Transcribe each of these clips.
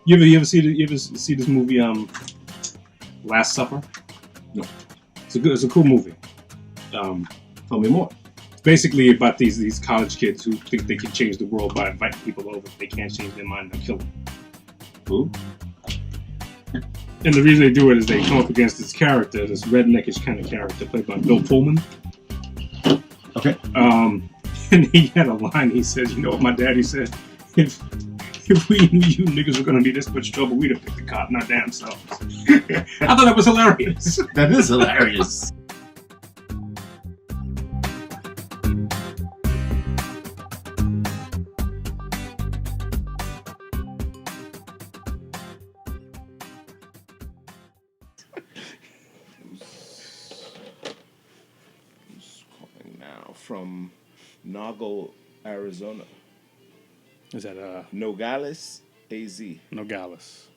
You ever see this movie Last Supper? No. It's a cool movie. Tell me more. It's basically about these college kids who think they can change the world by inviting people over. If they can't change their mind, they'll kill them. Who? And the reason they do it is they come up against this character, this redneckish kind of character played by Bill Pullman. Okay. And he had a line. He said, "You know what my daddy said? If we knew you niggas were gonna be this much trouble, we'd have picked the cotton our damn selves." I thought that was hilarious. That is hilarious. Who's calling now from Nago, Arizona? Is that Nogales, AZ. Nogales?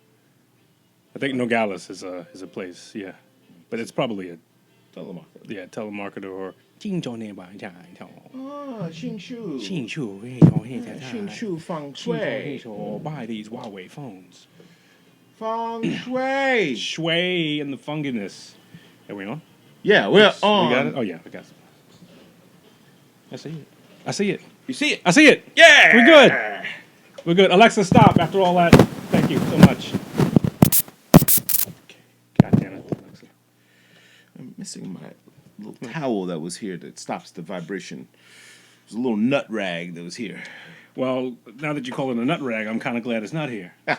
I think Nogales is a place, yeah, but it's probably a telemarketer or. Oh, Xingshu. Xingshu Feng Shui. Buy these Huawei phones. Feng Shui. Shui and the funginess. Are we on? Yeah, we're on. We got it? Oh, yeah, I got it. I see it. You see it? I see it. Yeah. We're good. Alexa, stop. After all that, thank you so much. God damn it, Alexa. I'm missing my little towel that was here that stops the vibration. There's a little nut rag that was here. Well, now that you call it a nut rag, I'm kind of glad it's not here. So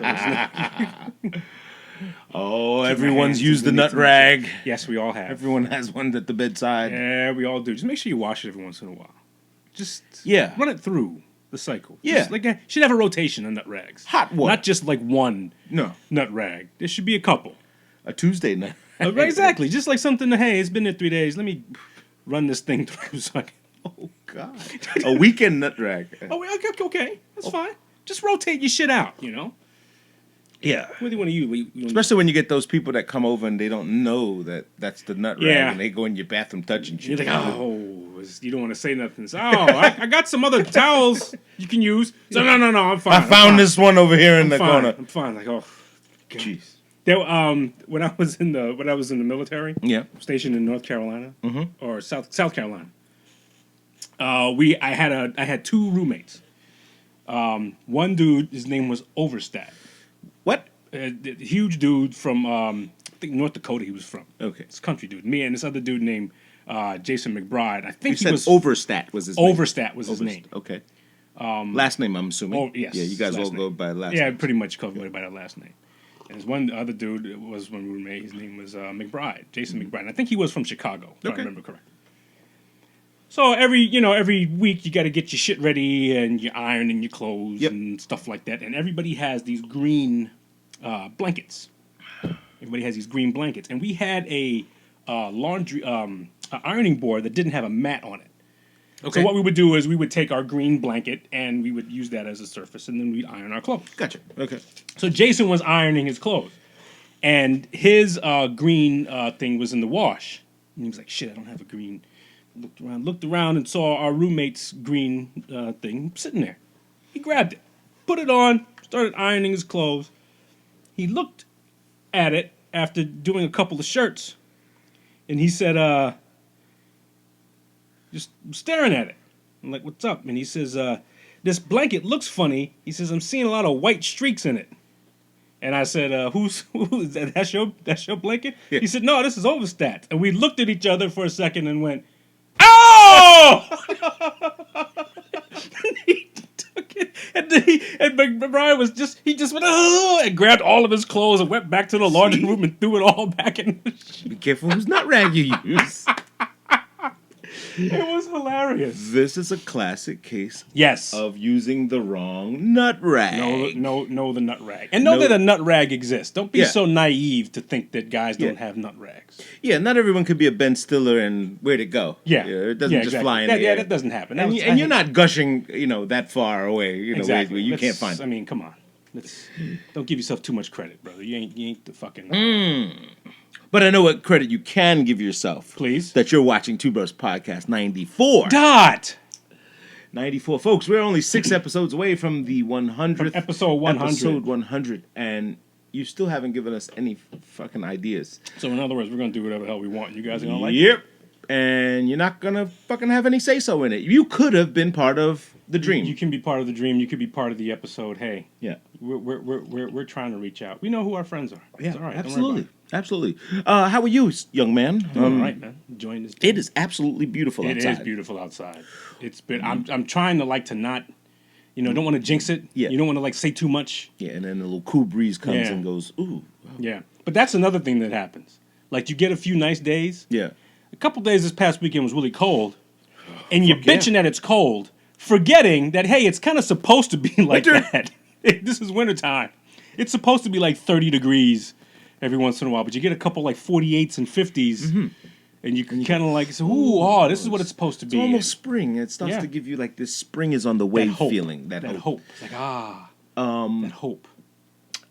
Oh, everyone's used the nut rag. Yes, we all have. Everyone has one at the bedside. Yeah, we all do. Just make sure you wash it every once in a while. Just run it through the cycle. Yeah. Just like should have a rotation of nut rags. Hot one. Not just like one nut rag. There should be a couple. A Tuesday nut. Exactly. Just like something to, hey, it's been there 3 days. Let me run this thing through so I can... Oh, God. A weekend nut rag. Oh, okay. That's fine. Just rotate your shit out, you know? Yeah. What do you want to use? Especially when you get those people that come over and they don't know that that's the nut rag and they go in your bathroom touching shit. You're like, you don't want to say nothing. So, I got some other towels you can use. So, no, I'm fine. I found this one over here in the corner. I'm fine. Like, oh, jeez. There, when I was in the military, stationed in North Carolina or South Carolina, I had two roommates. One dude, his name was Overstat. What? Huge dude from I think North Dakota. He was from. Okay, it's a country dude. Me and this other dude named Jason McBride. I think he was Overstat was his name. Overstat was his name. Okay. Last name, I'm assuming. Oh yes. Yeah, you guys all go by last. Yeah, name. pretty much covered by that last name. And there's one other dude was one roommate. His name was McBride, Jason McBride. And I think he was from Chicago, if I remember correctly. So every week you got to get your shit ready and you're ironing your clothes and stuff like that. And everybody has these green blankets. Everybody has these green blankets, and we had a laundry ironing board that didn't have a mat on it. Okay. So what we would do is we would take our green blanket and we would use that as a surface, and then we'd iron our clothes. Gotcha. Okay. So Jason was ironing his clothes, and his green thing was in the wash. And he was like, "Shit, I don't have a green." Looked around, and saw our roommate's green thing sitting there. He grabbed it, put it on, started ironing his clothes. He looked at it after doing a couple of shirts, and he said, just staring at it. I'm like, "What's up?" And he says, "This blanket looks funny." He says, "I'm seeing a lot of white streaks in it." And I said, who is that? That's your blanket?" Yeah. He said, "No, this is Overstat." And we looked at each other for a second and went, "Oh!" And he took it, and Brian he just went, "Oh!" and grabbed all of his clothes and went back to the laundry room and threw it all back in the shit. Be careful whose nut rag you use. It was hilarious. This is a classic case yes. of using the wrong nut rag. Know the nut rag. And know that a nut rag exists. Don't be so naive to think that guys don't have nut rags. Yeah, not everyone could be a Ben Stiller and where'd it go? Yeah. It doesn't just fly in the air. Yeah, that doesn't happen. And you're not gushing, that far away, exactly. where you can't find it. I mean, come on. Don't give yourself too much credit, brother. You ain't the fucking... But I know what credit you can give yourself. Please. That you're watching Two Bros Podcast 94. Dot! 94. Folks, we're only 6 episodes away from the 100th. From episode 100. Episode 100. And you still haven't given us any fucking ideas. So in other words, we're going to do whatever the hell we want. You guys are going to like it? Yep. And you're not going to fucking have any say-so in it. You could have been part of the dream. You can be part of the dream. You could be part of the episode. Hey, yeah, we're trying to reach out. We know who our friends are. Yeah, it's all right. absolutely. Absolutely. How are you, young man? All right, man. Enjoying this. It is absolutely beautiful outside. It is beautiful outside. It's been. I'm trying to not, don't want to jinx it. Yeah. You don't want to say too much. Yeah, and then a little cool breeze comes and goes, ooh. Wow. Yeah, but that's another thing that happens. Like you get a few nice days. Yeah. A couple days this past weekend was really cold, and you're bitching that it's cold, forgetting that hey, it's kind of supposed to be like that. This is wintertime. It's supposed to be like 30 degrees every once in a while, but you get a couple like 48s and 50s, and you can kind of like say, "Ooh, this is what it's supposed to be." It's almost spring. It starts to give you like this spring is on the way feeling. That hope. It's like that hope.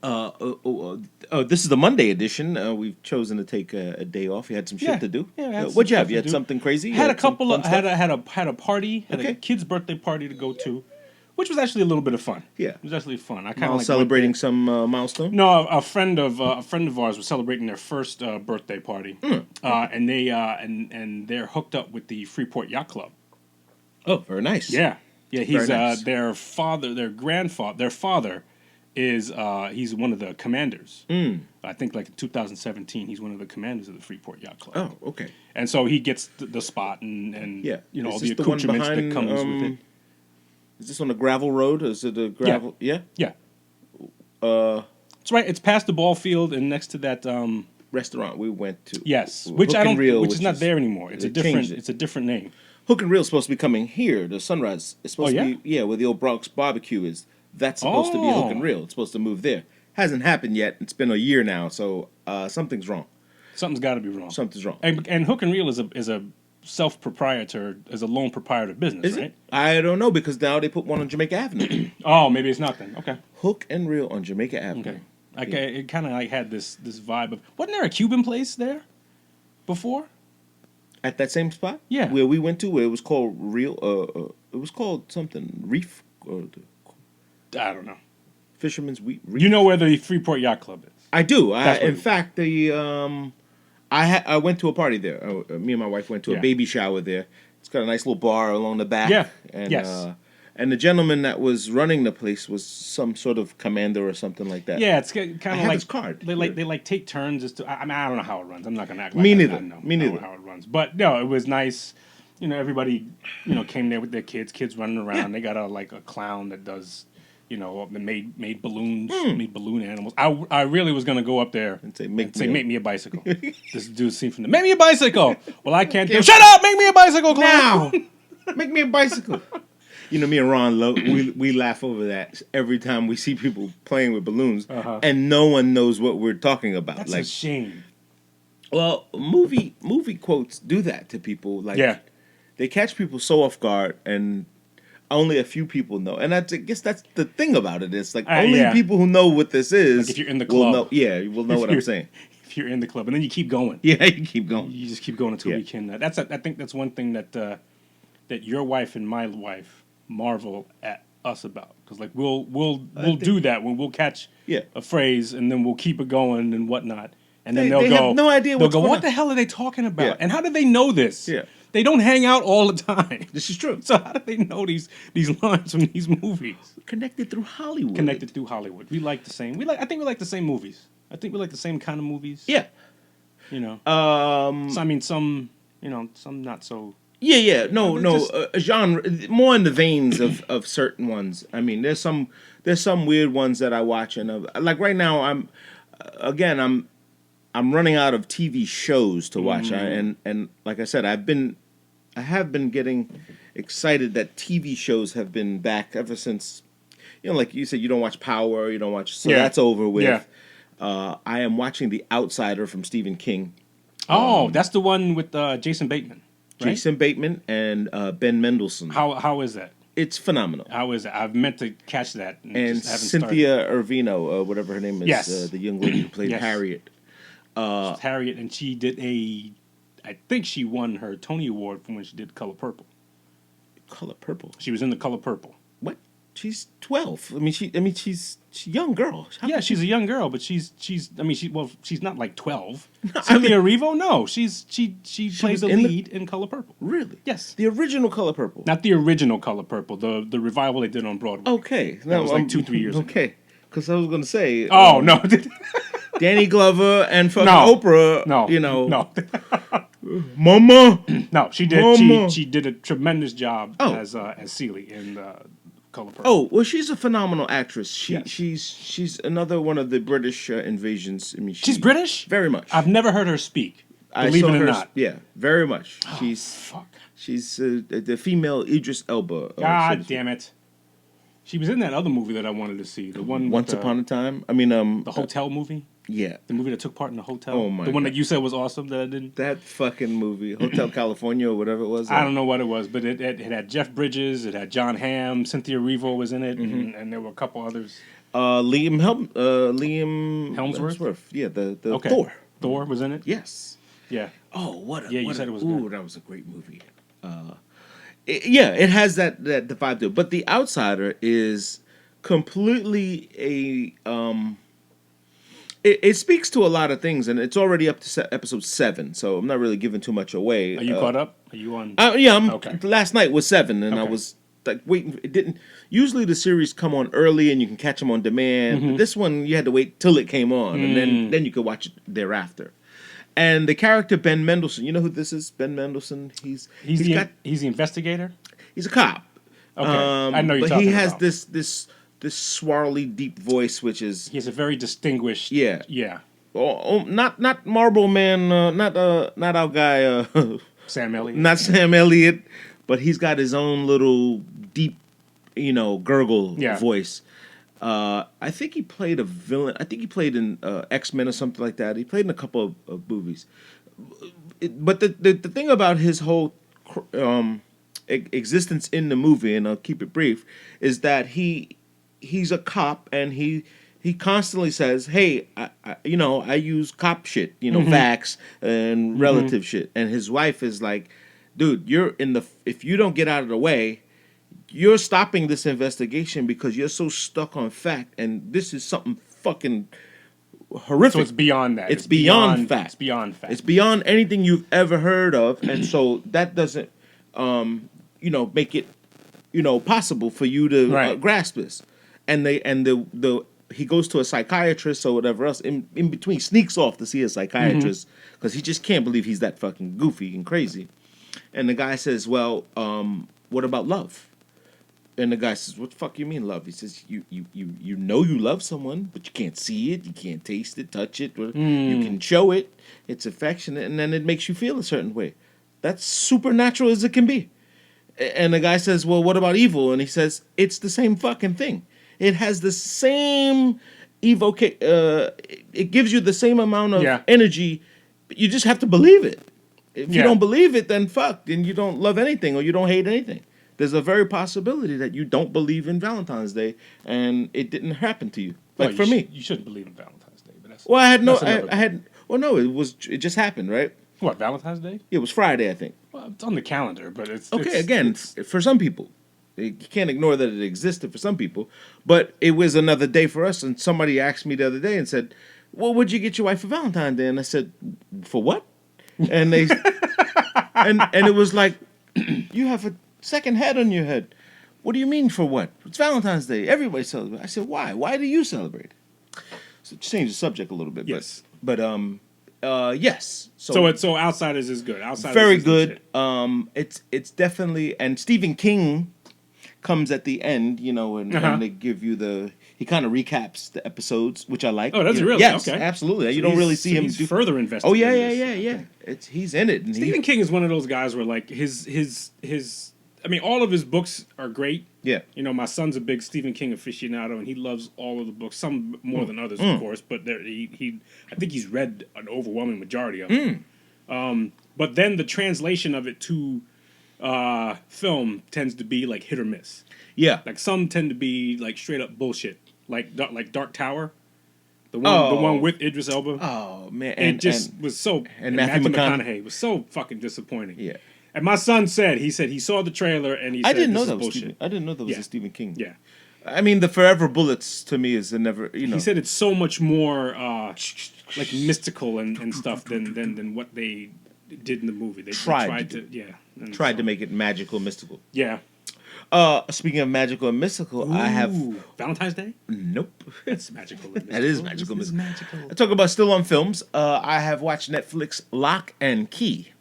This is the Monday edition. We've chosen to take a day off. You had some shit to do. Yeah, what'd you have? You had something crazy? Had a couple of had a party. Had a kid's birthday party to go to, which was actually a little bit of fun. Yeah, it was actually fun. I kind of celebrating some milestone. No, a friend of ours was celebrating their first birthday party, and they're hooked up with the Freeport Yacht Club. Oh, very nice. Yeah. He's nice. Their father is he's one of the commanders. I think like in 2017 he's one of the commanders of the Freeport Yacht Club. Oh, okay. And so he gets the spot and all the the accoutrements that comes with it. Is this on a gravel road? Is it a gravel? Yeah. Yeah. It's right. It's past the ball field and next to that restaurant we went to. Yes, Hook which and Reel, which is not there anymore. It's a different name. Hook and Reel is supposed to be coming here. The Sunrise is supposed to be where the old Bronx barbecue is. That's supposed to be Hook and Reel. It's supposed to move there. Hasn't happened yet. It's been a year now, so something's wrong. Something's got to be wrong. Something's wrong. And Hook and Reel is a self-proprietor, is a lone proprietor business, is right? It? I don't know because now they put one on Jamaica Avenue. Oh, maybe it's not then. Okay. Hook and Reel on Jamaica Avenue. Okay. It kind of like had this vibe of wasn't there a Cuban place there before? At that same spot? Yeah. Where we went to, where it was called Real. It was called something Reef. I don't know. Fisherman's Reef. You know where the Freeport Yacht Club is? I do. In fact, I went to a party there. Me and my wife went to a baby shower there. It's got a nice little bar along the back. Yeah. And, and the gentleman that was running the place was some sort of commander or something like that. Yeah, it's kind of like his card. They take turns as to. I don't know how it runs. I'm not gonna act like Me I neither. know how it runs. But no, it was nice. Everybody came there with their kids running around. Yeah. They got a clown that does. Made balloons, made balloon animals. I really was gonna go up there and say, make me a bicycle. This dude seen from the make me a bicycle. Well, I can't do. Shut up! Make me a bicycle, clown. Now, make me a bicycle. Me and Ron, we laugh over that every time we see people playing with balloons, and no one knows what we're talking about. That's a shame. Well, movie quotes do that to people. They catch people so off guard and. Only a few people know, and I guess that's the thing about it. It's like only people who know what this is. Like if you're in the club, will know what I'm saying. If you're in the club, and then you keep going. Yeah, you keep going. You just keep going until we can. I think that's one thing that your wife and my wife marvel at us about because we'll do that when we'll catch a phrase and then we'll keep it going and whatnot, and then they'll go have no idea what's going on. What the hell are they talking about? Yeah. And how do they know this? Yeah. They don't hang out all the time. This is true. So how do they know these lines from these movies? Connected through Hollywood. We like the same. I think we like the same movies. I think we like the same kind of movies. Yeah. So, I mean, some not so. Yeah. No. Genre more in the veins of certain ones. I mean, there's some weird ones that I watch and like right now I'm running out of TV shows to watch, and like I said, I have been getting excited that TV shows have been back ever since, like you said, you don't watch Power, you don't watch, so that's over with. Yeah. I am watching The Outsider from Stephen King. Oh, that's the one with Jason Bateman. Right? Jason Bateman and Ben Mendelsohn. How is that? It's phenomenal. How is it? I've meant to catch that. And Cynthia Ervino, whatever her name is, yes. The young lady who played Harriet. Harriet, and she did I think she won her Tony Award from when she did Color Purple. Color Purple. She was in The Color Purple. What? She's 12. She's a young girl. Yeah, she's a young girl, but she's not like 12. Cynthia Erivo? No, she plays the lead in Color Purple. Really? Yes. The original Color Purple. Not the original Color Purple, the revival they did on Broadway. Okay. That was like 2-3 years ago. Okay. Because I was going to say... Oh, no. Danny Glover and fucking Oprah, No. No. Mama! No, she did. Mama. She did a tremendous job as Celie in Color Purple. Oh, well, she's a phenomenal actress. Yes. She's another one of the British invasions. I mean, She's British? Very much. I've never heard her speak. Believe it or not. Yeah, very much. Oh, fuck. She's the female Idris Elba. God damn it. She was in that other movie that I wanted to see. The one Once Upon a Time. I mean, the hotel movie. Yeah. The movie that took part in the hotel. Oh my! The one God. that you said was awesome that I didn't. That fucking movie, Hotel California or whatever it was. I don't know what it was, but it had Jeff Bridges, it had John Hamm, Cynthia Erivo was in it, and there were a couple others. Liam Hemsworth. Yeah, the Okay. Thor. Thor was in it. Yes. Yeah. Oh, what a... Yeah, you what said a, it was ooh, good. that was a great movie. It has that the vibe to it. But The Outsider is completely it speaks to a lot of things, and it's already up to episode 7, so I'm not really giving too much away. Are you caught up? Are you on? Yeah, Okay. Last night was 7, and I Okay. was like waiting. It didn't. Usually the series come on early, and you can catch them on demand. But this one you had to wait till it came on, and then you could watch it thereafter. And the character Ben Mendelsohn, you know who this is? Ben Mendelsohn. He's the investigator. He's a cop. Okay, I know you're but talking he has about. this swirly deep voice, which is He has a very distinguished. Yeah. Yeah. not Marlboro Man, not our guy, Sam Elliott. not Sam Elliott, but he's got his own little deep, gurgle voice. I think he played a villain. I think he played in X-Men or something like that. He played in a couple of movies. But the thing about his whole existence in the movie, and I'll keep it brief, is that he's a cop, and he constantly says, "Hey, I use cop shit, facts and relative shit." And his wife is like, "Dude, if you don't get out of the way, you're stopping this investigation because you're so stuck on fact, and this is something fucking horrific." So it's beyond that. It's beyond fact. It's beyond fact. It's beyond anything you've ever heard of, and so that doesn't, make it, possible for you to grasp this. And he goes to a psychiatrist or whatever else in between, sneaks off to see a psychiatrist because he just can't believe he's that fucking goofy and crazy. And the guy says, "Well, what about love?" And the guy says, "What the fuck you mean love?" He says, you you love someone, but you can't see it, you can't taste it, touch it, you can show it, it's affectionate, and then it makes you feel a certain way. That's supernatural as it can be." And the guy says, "Well, what about evil?" And he says, "It's the same fucking thing. It has the same it gives you the same amount of energy, but you just have to believe it. If you don't believe it, then then you don't love anything or you don't hate anything. There's a very possibility that you don't believe in Valentine's Day and it didn't happen to you. Like for me, you shouldn't believe in Valentine's Day, but that's it just happened, right? What, Valentine's Day? It was Friday, I think. Well, it's on the calendar, but it's okay. Again, for some people, you can't ignore that it existed for some people, but it was another day for us. And somebody asked me the other day and said, "Well, what'd you get your wife for Valentine's Day?" And I said, "For what?" And they and it was like, "You have a second head on your head. What do you mean for what? It's Valentine's Day. Everybody celebrates." I said, "Why? Why do you celebrate?" So change the subject a little bit. Yes. But yes. So Outsiders is good. Outsiders very is good. It's definitely, and Stephen King comes at the end, and they give you he kind of recaps the episodes, which I like. Oh, does he really? Yes, okay. absolutely. So you don't really see him do further invested. Oh yeah. He's in it. And Stephen King is one of those guys where like his I mean, all of his books are great. Yeah. My son's a big Stephen King aficionado, and he loves all of the books. Some more than others, of course. But I think he's read an overwhelming majority of them. But then the translation of it to film tends to be like hit or miss. Yeah. Like some tend to be like straight up bullshit. Like Dark Tower, the one with Idris Elba. Oh man, it was so. And Matthew McConaughey was so fucking disappointing. Yeah. And my son said he saw the trailer and he said I didn't know this that is was bullshit. I didn't know that was Yeah. a Stephen King. Yeah. I mean, the Forever Bullets to me is a never. He said it's so much more like mystical and stuff than what they did in the movie. They tried to tried to make it magical, mystical. Yeah. Speaking of magical and mystical, I have Valentine's Day. Nope. It's magical. And mystical. That is magical. This is magical. I talk about still on films. I have watched Netflix Lock and Key.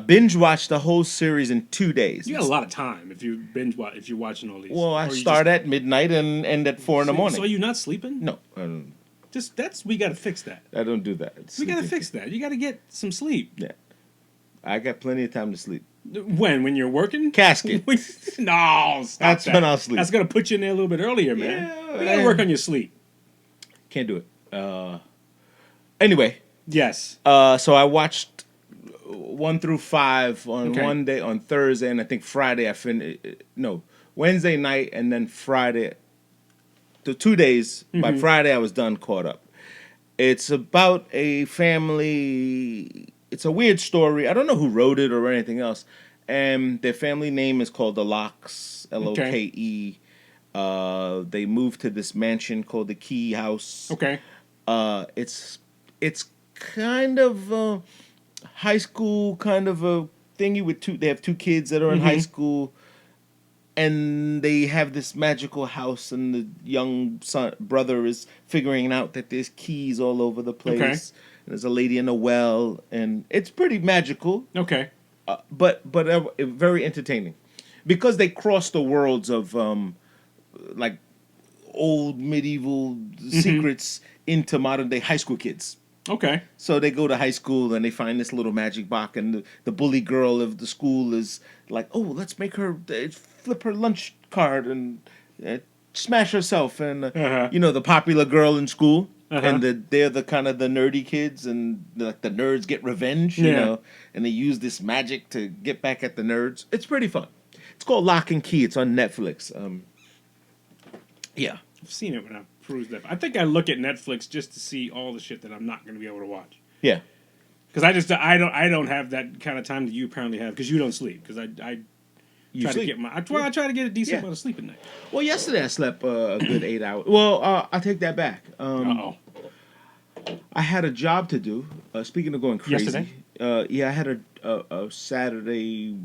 Binge watched the whole series in 2 days. You got a lot of time if you binge watch if you're watching all these. Well, I start at midnight and end at 4 in the morning. So you're not sleeping? No, I don't. We got to fix that. I don't do that. We got to fix that. You got to get some sleep. Yeah, I got plenty of time to sleep. When you're working? Casket. No, stop That's that. when I'll sleep. That's gonna put you in there a little bit earlier, man. Yeah, you gotta work on your sleep. Can't do it. Anyway. Yes. So I watched 1 through 5 on one day on Thursday, and I think Friday I finished. No, Wednesday night, and then Friday. The 2 days. By Friday, I was done, caught up. It's about a family. It's a weird story. I don't know who wrote it or anything else. And their family name is called the Locks, L-O-K-E. They moved to this mansion called the Key House. Okay. It's kind of high school kind of a thingy with they have 2 kids that are in high school, and they have this magical house, and the young brother is figuring out that there's keys all over the place. Okay. And there's a lady in a well, and it's pretty magical. Okay. But very entertaining, because they cross the worlds of like old medieval secrets into modern day high school kids. Okay. So they go to high school and they find this little magic box, and the bully girl of the school is like, "Oh, let's make her flip her lunch card and smash herself." And the popular girl in school, and they're the kind of the nerdy kids, and the nerds get revenge, you know, and they use this magic to get back at the nerds. It's pretty fun. It's called Lock and Key. It's on Netflix. Yeah. I've seen it when I've perused that. I think I look at Netflix just to see all the shit that I'm not going to be able to watch. Yeah. Because I don't have that kind of time that you apparently have, because you don't sleep. Because I try to get a decent amount of sleep at night. Well, yesterday I slept a good 8 hours. Well, I'll take that back. I had a job to do. Speaking of going crazy. Yesterday? I had a Saturday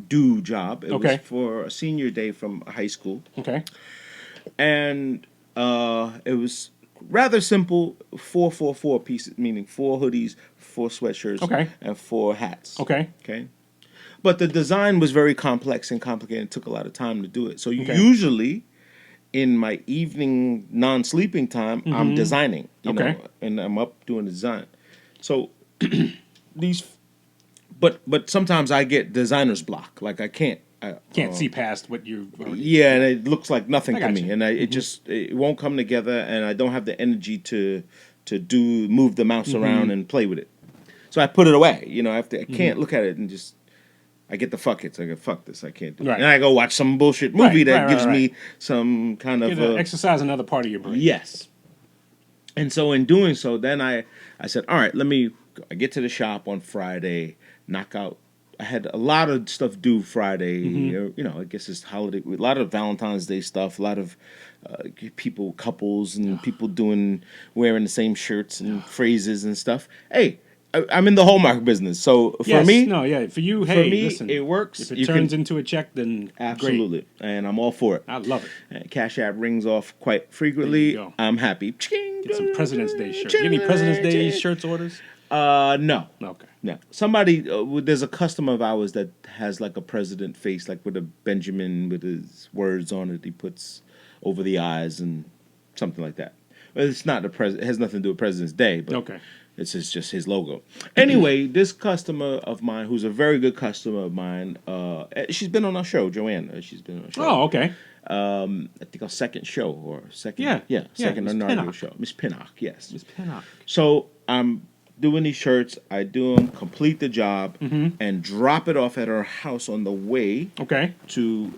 due job. It was for a senior day from high school. Okay. And it was rather simple, 4 pieces, meaning 4 hoodies, 4 sweatshirts, and 4 hats. Okay. But the design was very complex and complicated. It took a lot of time to do it. So usually, in my evening non-sleeping time, I'm designing, you know, and I'm up doing the design. So but sometimes I get designer's block. Like I can't see past what you. Yeah, and it looks like nothing to me, and it won't come together, and I don't have the energy to move the mouse around and play with it. So I put it away. You know, I can't look at it and just. I get the fuck it. So I go, fuck this. I can't do it. And I go watch some bullshit movie that gives me some kind of exercise another part of your brain. Yes. And so in doing so, then I said, all right, I get to the shop on Friday, knock out. I had a lot of stuff due Friday. You know, I guess it's holiday. A lot of Valentine's Day stuff. A lot of couples, and people wearing the same shirts and phrases and stuff. Hey, I'm in the Hallmark business, so for me, for you, hey, listen, it works. If it turns into a check, then absolutely, great. And I'm all for it. I love it. Cash App rings off quite frequently. There you go. I'm happy. Get some President's Day shirts. You get any President's Day shirts orders? No. Okay. No. Somebody, there's a customer of ours that has like a president face, like with a Benjamin with his words on it. He puts over the eyes and something like that. Well, it's not it has nothing to do with President's Day, but it's just his logo. Anyway, this customer of mine, who's a very good customer of mine, she's been on our show, Joanne. She's been on our show. Oh, okay. I think our second show or second inaugural show. Miss Pinnock, yes. Miss Pinnock. So I'm doing these shirts. I do them, complete the job, and drop it off at her house on the way to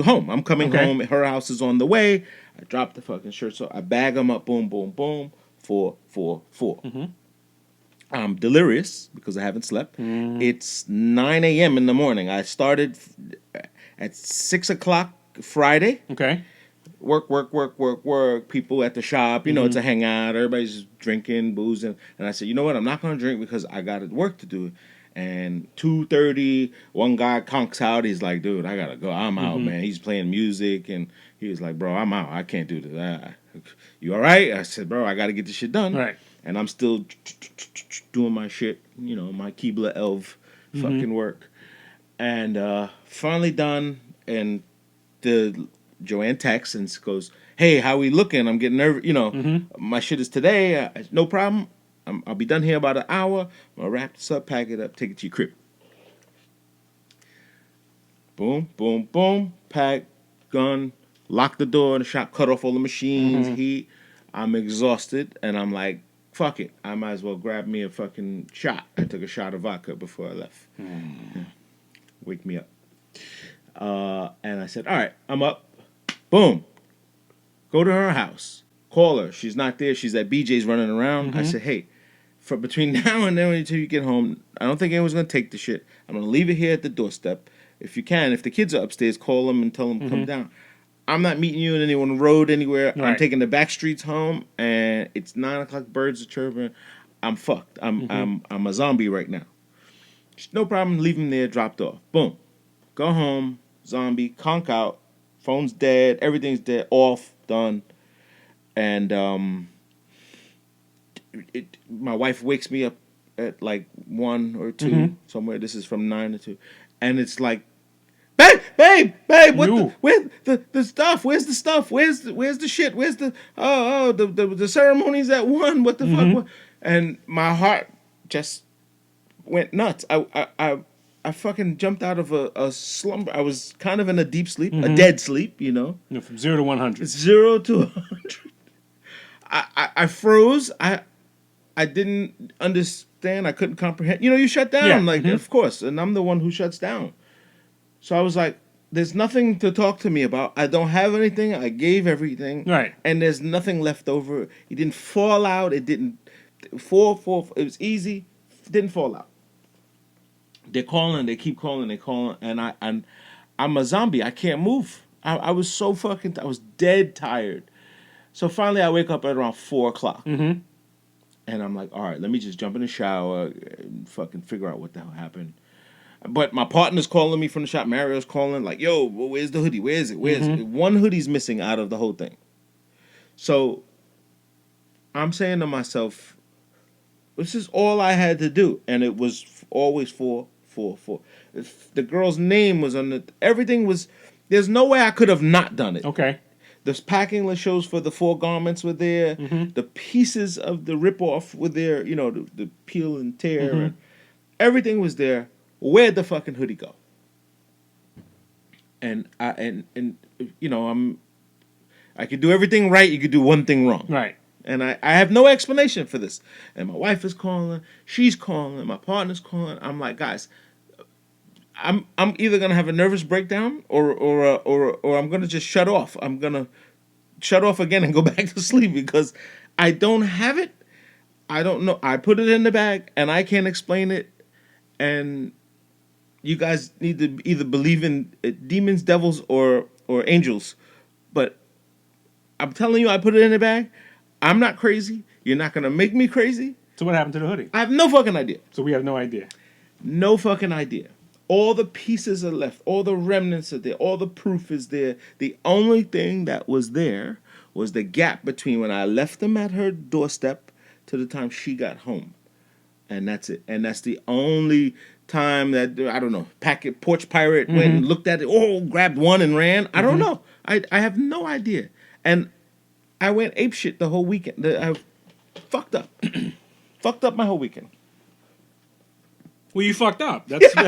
home. I'm coming home. Her house is on the way. I drop the fucking shirt. So I bag them up. Boom, boom, boom. 4, 4, 4. I'm delirious because I haven't slept. It's 9 a.m. in the morning. I started at 6 o'clock Friday. Okay. Work. People at the shop, it's a hangout. Everybody's drinking, boozing. And I said, you know what? I'm not going to drink because I got work to do. And 2:30, one guy conks out. He's like, dude, I got to go. I'm out, man. He's playing music. And he was like, bro, I'm out. I can't do this. You all right? I said, bro, I got to get this shit done. Right. And I'm still doing my shit, my Keebler Elf fucking work. And finally done. And the Joanne texts and goes, hey, how we looking? I'm getting nervous. My shit is today. No problem. I'll be done here about an hour. I'm going to wrap this up, pack it up, take it to your crib. Boom, boom, boom. Pack, gun, lock the door in the shop, cut off all the machines, heat. I'm exhausted, and I'm like, fuck it. I might as well grab me a fucking shot. I took a shot of vodka before I left. Yeah. Wake me up. And I said, all right, I'm up. Boom. Go to her house. Call her. She's not there. She's at BJ's running around. I said, hey, for between now and then until you get home, I don't think anyone's going to take the shit. I'm going to leave it here at the doorstep. If you can, if the kids are upstairs, call them and tell them to come down. I'm not meeting you in any one road anywhere. Right. I'm taking the back streets home, and it's 9 o'clock. Birds are chirping. I'm fucked. I'm a zombie right now. No problem. Leave him there. Dropped off. Boom. Go home. Zombie. Conk out. Phone's dead. Everything's dead. Off. Done. And my wife wakes me up at like 1 or 2 somewhere. This is from 9 to 2, and it's like, babe, where's the stuff? Where's the stuff? Where's the shit? Where's the the ceremony's at 1? What the fuck? And my heart just went nuts. I fucking jumped out of a slumber. I was kind of in a deep sleep, a dead sleep, From 0 to 100. 0 to 100. I froze. I didn't understand. I couldn't comprehend. You shut down. Of course. And I'm the one who shuts down. So I was like, there's nothing to talk to me about. I don't have anything. I gave everything. Right. And there's nothing left over. It didn't fall out. It didn't fall. It was easy. It didn't fall out. They're calling. They keep calling. They're calling. And I'm a zombie. I can't move. I was so fucking... I was dead tired. So finally, I wake up at around 4 o'clock. And I'm like, all right, let me just jump in the shower and fucking figure out what the hell happened. But my partner's calling me from the shop. Mario's calling, like, yo, where's the hoodie? Where is it? Where's it? One hoodie's missing out of the whole thing. So I'm saying to myself, this is all I had to do. And it was always 4. If the girl's name was on it, everything was... There's no way I could have not done it. Okay. The packing list shows for the 4 garments were there. The pieces of the rip-off were there. The peel and tear. And everything was there. Where'd the fucking hoodie go? And I could do everything right. You could do one thing wrong. Right. And I have no explanation for this. And my wife is calling. She's calling. My partner's calling. I'm like, guys, I'm either gonna have a nervous breakdown or I'm gonna just shut off. I'm gonna shut off again and go back to sleep because I don't have it. I don't know. I put it in the bag and I can't explain it. And you guys need to either believe in demons, devils, or angels. But I'm telling you, I put it in the bag. I'm not crazy. You're not gonna make me crazy. So what happened to the hoodie? I have no fucking idea. So we have no idea. No fucking idea. All the pieces are left. All the remnants are there. All the proof is there. The only thing that was there was the gap between when I left them at her doorstep to the time she got home. And that's it. And that's the only time that, I don't know, porch pirate went and looked at it, grabbed one and ran. I don't know. I have no idea. And I went apeshit the whole weekend. I fucked up. Fucked up my whole weekend. Well, you fucked up. That's So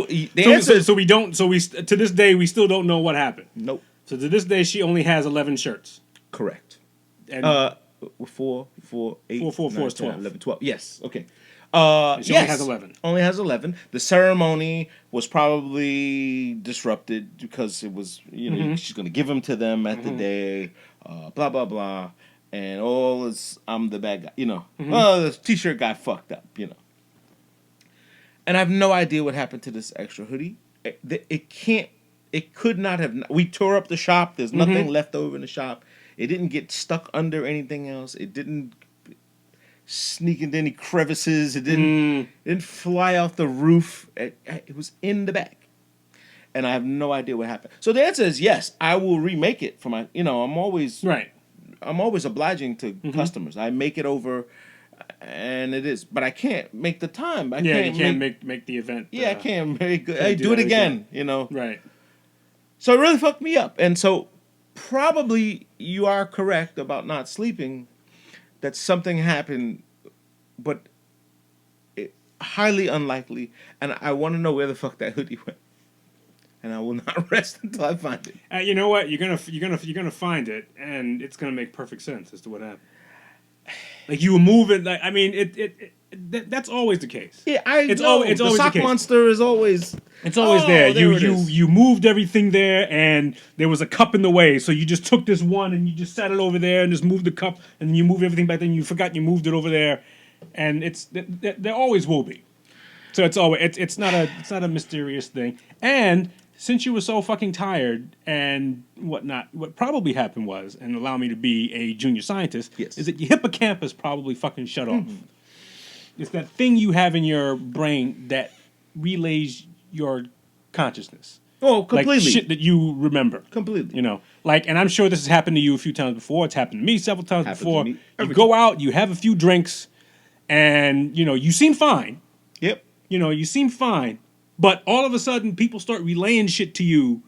the answer. So we don't. So we to this day we still don't know what happened. Nope. So to this day she only has 11 shirts. Correct. And 4, 8, 4 9, is 12. 11, 12. Yes. Okay. She only has 11. Only has 11. The ceremony was probably disrupted because it was, she's going to give them to them at the day, blah, blah, blah. and I'm the bad guy, Well, the t-shirt got fucked up, And I have no idea what happened to this extra hoodie. It could not have. We tore up the shop. There's nothing left over in the shop. It didn't get stuck under anything else. It didn't sneak into any crevices. It didn't fly off the roof. It was in the bag. And I have no idea what happened. So the answer is yes, I will remake it for my, I'm always obliging to customers. I make it over, and it is, but I can't make the time. You can't make the event. I can't make it. Hey, do it again, Right. So it really fucked me up. And so probably you are correct about not sleeping, that something happened, but highly unlikely. And I want to know where the fuck that hoodie went. And I will not rest until I find it. You know what? You're gonna find it, and it's gonna make perfect sense as to what happened. Like you will move it. Like I mean, that's always the case. Yeah, it's always the the sock case. monster is always. It's always there. There it is. You moved everything there, and there was a cup in the way. So you just took this one and you just set it over there, and just moved the cup, and then you moved everything back. Then you forgot you moved it over there, and there always will be. So it's always it's not a mysterious thing. And since you were so fucking tired and whatnot, what probably happened was, and allow me to be a junior scientist, is that your hippocampus probably fucking shut off. It's that thing you have in your brain that relays your consciousness. Oh, completely. Like shit that you remember. Completely. And I'm sure this has happened to you a few times before. It's happened to me several times before. To me you go out, you have a few drinks, and, you seem fine. Yep. You seem fine. But all of a sudden, people start relaying shit to you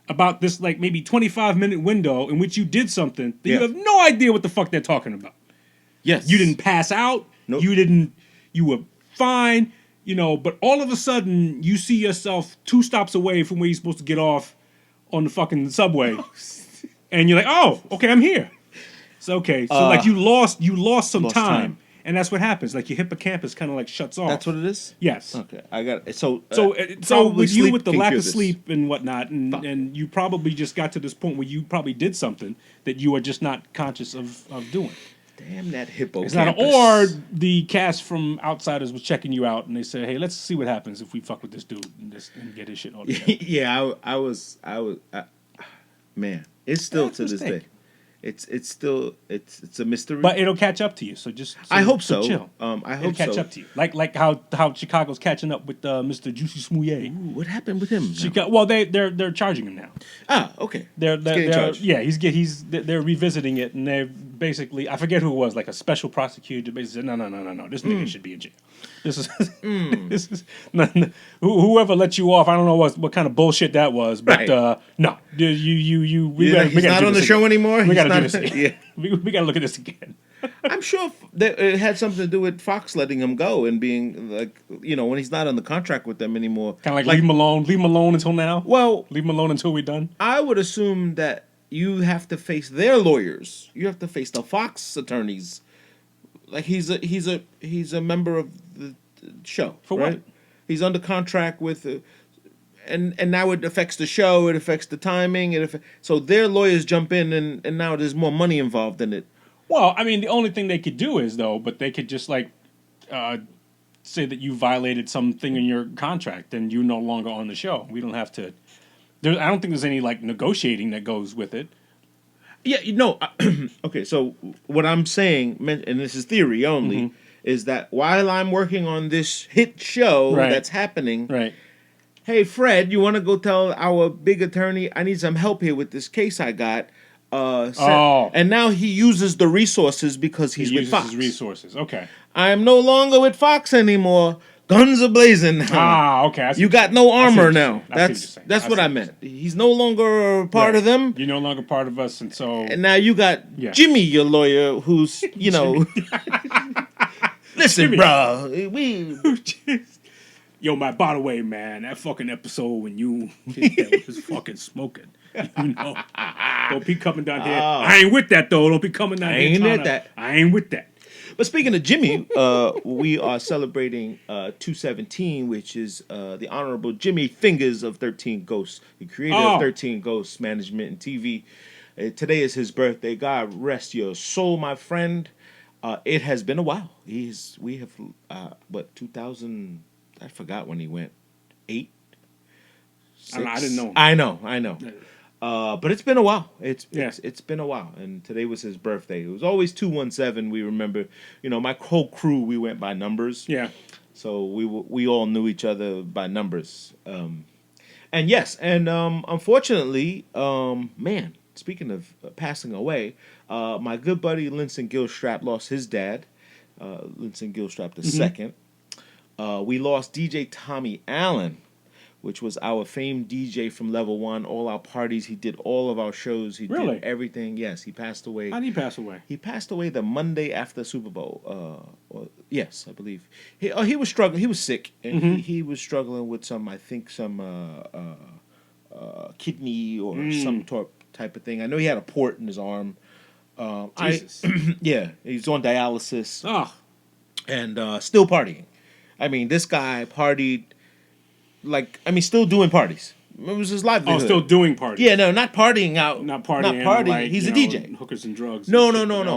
about this, like, maybe 25-minute window in which you did something that you have no idea what the fuck they're talking about. Yes. You didn't pass out. Nope. You were fine, but all of a sudden, you see yourself 2 stops away from where you're supposed to get off on the fucking subway. And you're like, oh, okay, I'm here. So, okay. So, like, you lost some time. And that's what happens. Like your hippocampus kind of like shuts off. That's what it is? Yes. Okay, I got it. So with you with the lack of sleep and whatnot, and you probably just got to this point where you probably did something that you are just not conscious of doing. Damn that hippocampus. It's not, or the cast from Outsiders was checking you out and they said, hey, let's see what happens if we fuck with this dude and get his shit all together. Yeah, I was man, it's still to this day. It's still a mystery, but it'll catch up to you. So I hope so. Chill. I hope it'll catch up to you, like how Chicago's catching up with Mr. Juicy Smouye. What happened with him? Well, they're charging him now. Ah, okay. They're they're revisiting it, and they're basically, I forget who it was, like a special prosecutor basically said, no, this nigga should be in jail. This is whoever let you off. I don't know what kind of bullshit that was, but no, he's not on the show anymore. We got to do this again. We got to look at this again. I'm sure it had something to do with Fox letting him go and being like, when he's not on the contract with them anymore. Kind of like leave him alone until now. Well, leave him alone until we're done. I would assume that you have to face their lawyers. You have to face the Fox attorneys. Like he's a member of the show. For right? what? He's under contract with, and now it affects the show. It affects the timing. So their lawyers jump in, and now there's more money involved in it. Well, I mean, the only thing they could do is but they could just like say that you violated something in your contract and you're no longer on the show. We don't have to. I don't think there's any like negotiating that goes with it. Yeah, okay, so what I'm saying, and this is theory only, is that while I'm working on this hit show that's happening, hey, Fred, you want to go tell our big attorney, I need some help here with this case I got. And now he uses the resources because he's with Fox. He uses his resources, okay. I am no longer with Fox anymore. Guns are blazing now. Ah, okay. You got no armor now. That's what I meant. He's no longer part of them. You're no longer part of us, and so... And now you got Jimmy, your lawyer, who's, listen, bro, Yo, by the way, man, that fucking episode when you was fucking smoking, don't be coming down here. I ain't with that, though. Don't be coming down here. I ain't with that. But speaking of Jimmy, we are celebrating 217, which is the Honorable Jimmy Fingers of 13 Ghosts, the creator of 13 Ghosts Management and TV. Today is his birthday. God rest your soul, my friend. It has been a while. We have, 2000, I forgot when he went. 8? 6? I didn't know. I know. But it's been a while. Yeah. It's been a while, and today was his birthday. It was always 217. We remember, my whole crew. We went by numbers. Yeah. So we all knew each other by numbers. And yes, and unfortunately, man. Speaking of passing away, my good buddy Linson Gilstrap lost his dad, Linson Gilstrap the second. We lost DJ Tommy Allen, which was our famed DJ from Level 1, all our parties. He did all of our shows. He Really? did everything. Yes, he passed away. How did he pass away? He passed away the Monday after the Super Bowl. Yes, I believe. He was struggling. He was sick, and he was struggling with some kidney or some type of thing. I know he had a port in his arm. Jesus. Yeah, he's on dialysis. Oh. And still partying. I mean, this guy partied still doing parties. It was his livelihood. Oh, still doing parties. Yeah, no, not partying out. Not partying. Like, he's a DJ. Hookers and drugs. No.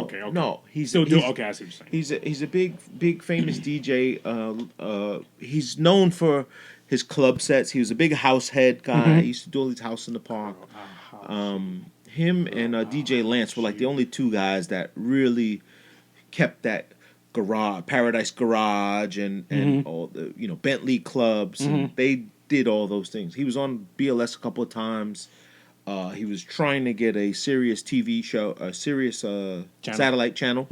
Okay. No, he's still doing. Okay, I see what you're saying. He's a big famous DJ. He's known for his club sets. He was a big house head guy. He used to do all these House in the Park. Him and DJ Lance were like the only two guys that really kept that Paradise Garage and all the Bentley clubs, and they did all those things. He was on BLS a couple of times. He was trying to get a Sirius TV show, a Sirius satellite channel.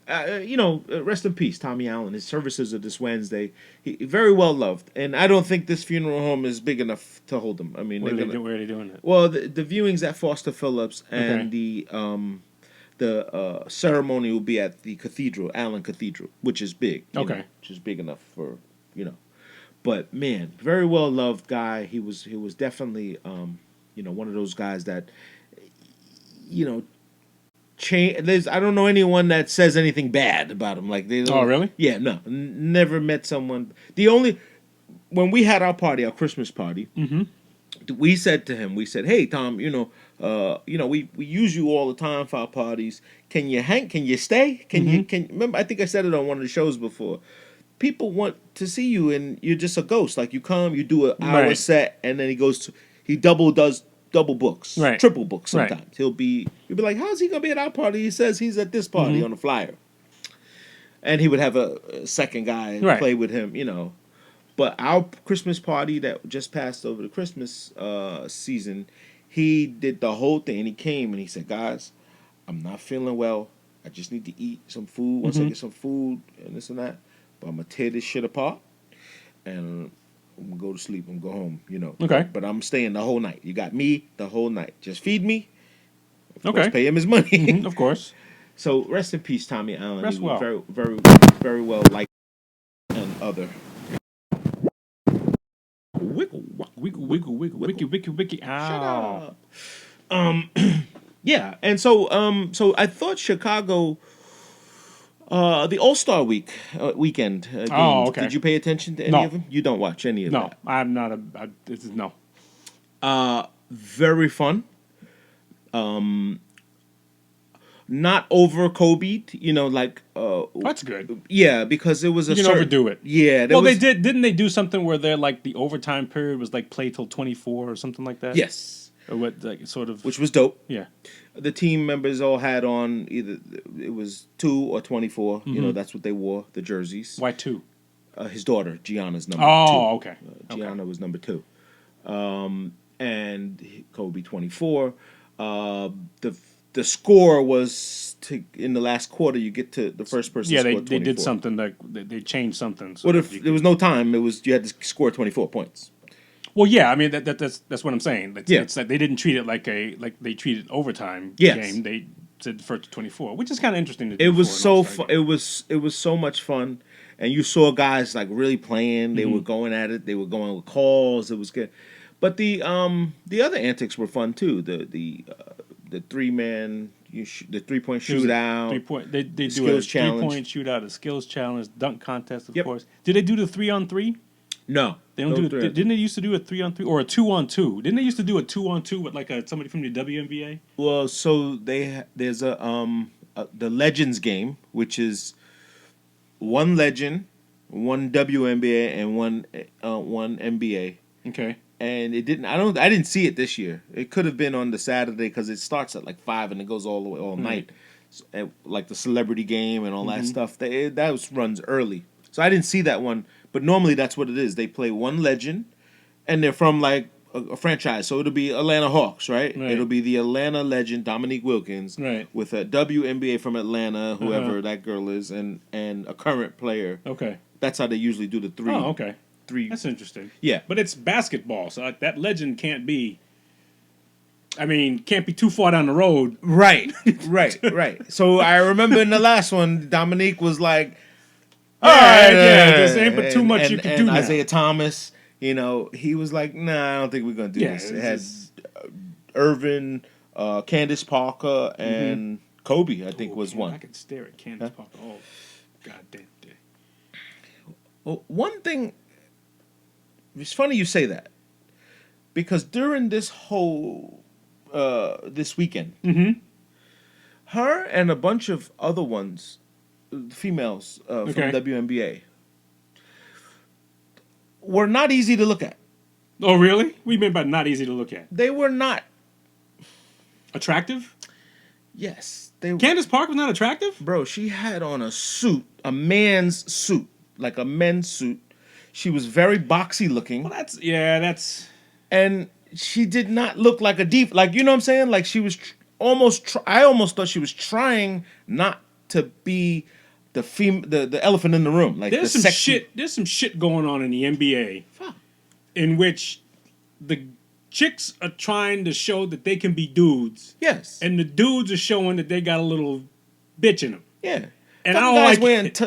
Rest in peace, Tommy Allen. His services are this Wednesday. He very well loved, and I don't think this funeral home is big enough to hold him. I mean, where are they doing it? Well, the viewings at Foster Phillips and the ceremony will be at the cathedral, Allen Cathedral, which is big. Which is big enough for. But man, very well loved guy. He was definitely one of those guys that I don't know anyone that says anything bad about him. Like they. Oh really? Yeah, no, never met someone. When we had our party, our Christmas party, we said to him, "Hey Tom, we use you all the time for our parties. Can you hang? Can you stay? Can you remember? I think I said it on one of the shows before. People want to see you, and you're just a ghost. Like you come, you do an hour set, and then he double books, triple books sometimes. Right. You'll be like, how's he gonna be at our party? He says he's at this party on the flyer, and he would have a second guy play with him, But our Christmas party that just passed over the Christmas season, he did the whole thing, and he came and he said, guys, I'm not feeling well. I just need to eat some food. Once I get some food and this and that. But I'm going to tear this shit apart, and I'm going to go to sleep and go home, Okay. But I'm staying the whole night. You got me the whole night. Just feed me. Of course, pay him his money. Of course. So rest in peace, Tommy Allen. Rest well. Very, very, very well liked and other. Wiggle, wiggle. Ow. Shut up. Yeah, and so I thought Chicago... the All-Star weekend games. Oh, okay. Did you pay attention to any of them? You don't watch any of that? No, I'm not no. Very fun. Not over Kobe, That's good. Yeah, because it was you can overdo it. Yeah. They did. Didn't they do something where they're like the overtime period was like play till 24 or something like that? Yes. Or what, like sort of. Which was dope. Yeah. The team members all had on either it was 2 or 24. That's what they wore, the jerseys. Why 2? His daughter Gianna's number 2. Oh, okay. Gianna was number 2. And Kobe 24. The score was in the last quarter. You get to the first person. Yeah, scored they did something like they changed something. So well, if there was no time, you had to score 24 points. Well, yeah, I mean that's what I'm saying. Yeah. It's like they didn't treat it like they treated overtime game. They said first to 24, which is kind of interesting to do. It was so fun. It was so much fun, and you saw guys like really playing. They were going at it. They were going with calls. It was good, but the other antics were fun too. The 3-man the 3-point shootout. They do skills a challenge. 3-point shootout, a skills challenge, dunk contest, of Yep. course. Did they do the 3-on-3? No, They don't do it. Didn't they used to do a 3-on-3 or a 2-on-2? Didn't they used to do a 2-on-2 with like somebody from the WNBA? Well, so there's the Legends game, which is one legend, one WNBA, and one NBA. Okay. And it didn't. I didn't see it this year. It could have been on the Saturday because it starts at like 5 and it goes all the way all night, like the celebrity game and all that stuff. Runs early, so I didn't see that one. But normally that's what it is. They play one legend, and they're from like a franchise. So it'll be Atlanta Hawks, right? It'll be the Atlanta legend Dominique Wilkins, with a WNBA from Atlanta, whoever that girl is, and a current player. Okay. That's how they usually do the three. Oh, okay. That's interesting. Yeah. But it's basketball, so like, that legend can't be too far down the road. Right. So I remember in the last one, Dominique was like, all right, this ain't but too much you can do now. Isaiah Thomas, he was like, nah, I don't think we're going to do this. It has Irvin, Candace Parker, and Kobe, I think, was one. I could stare at Candace Parker. Oh, goddamn day. Well, one thing, it's funny you say that, because during this whole, this weekend, her and a bunch of other ones, females from WNBA, were not easy to look at. Oh, really? What do you mean by not easy to look at? They were not attractive. Yes, Candace Parker was not attractive, bro. She had on a suit, a man's suit, like a men's suit. She was very boxy looking. Well, that's. And she did not look like a deep, like, you know what I'm saying? Like she was I almost thought she was trying not to be the elephant in the room. Like there's some shit going on in the NBA in which the chicks are trying to show that they can be dudes. Yes. And the dudes are showing that they got a little bitch in them. Yeah. And I don't guys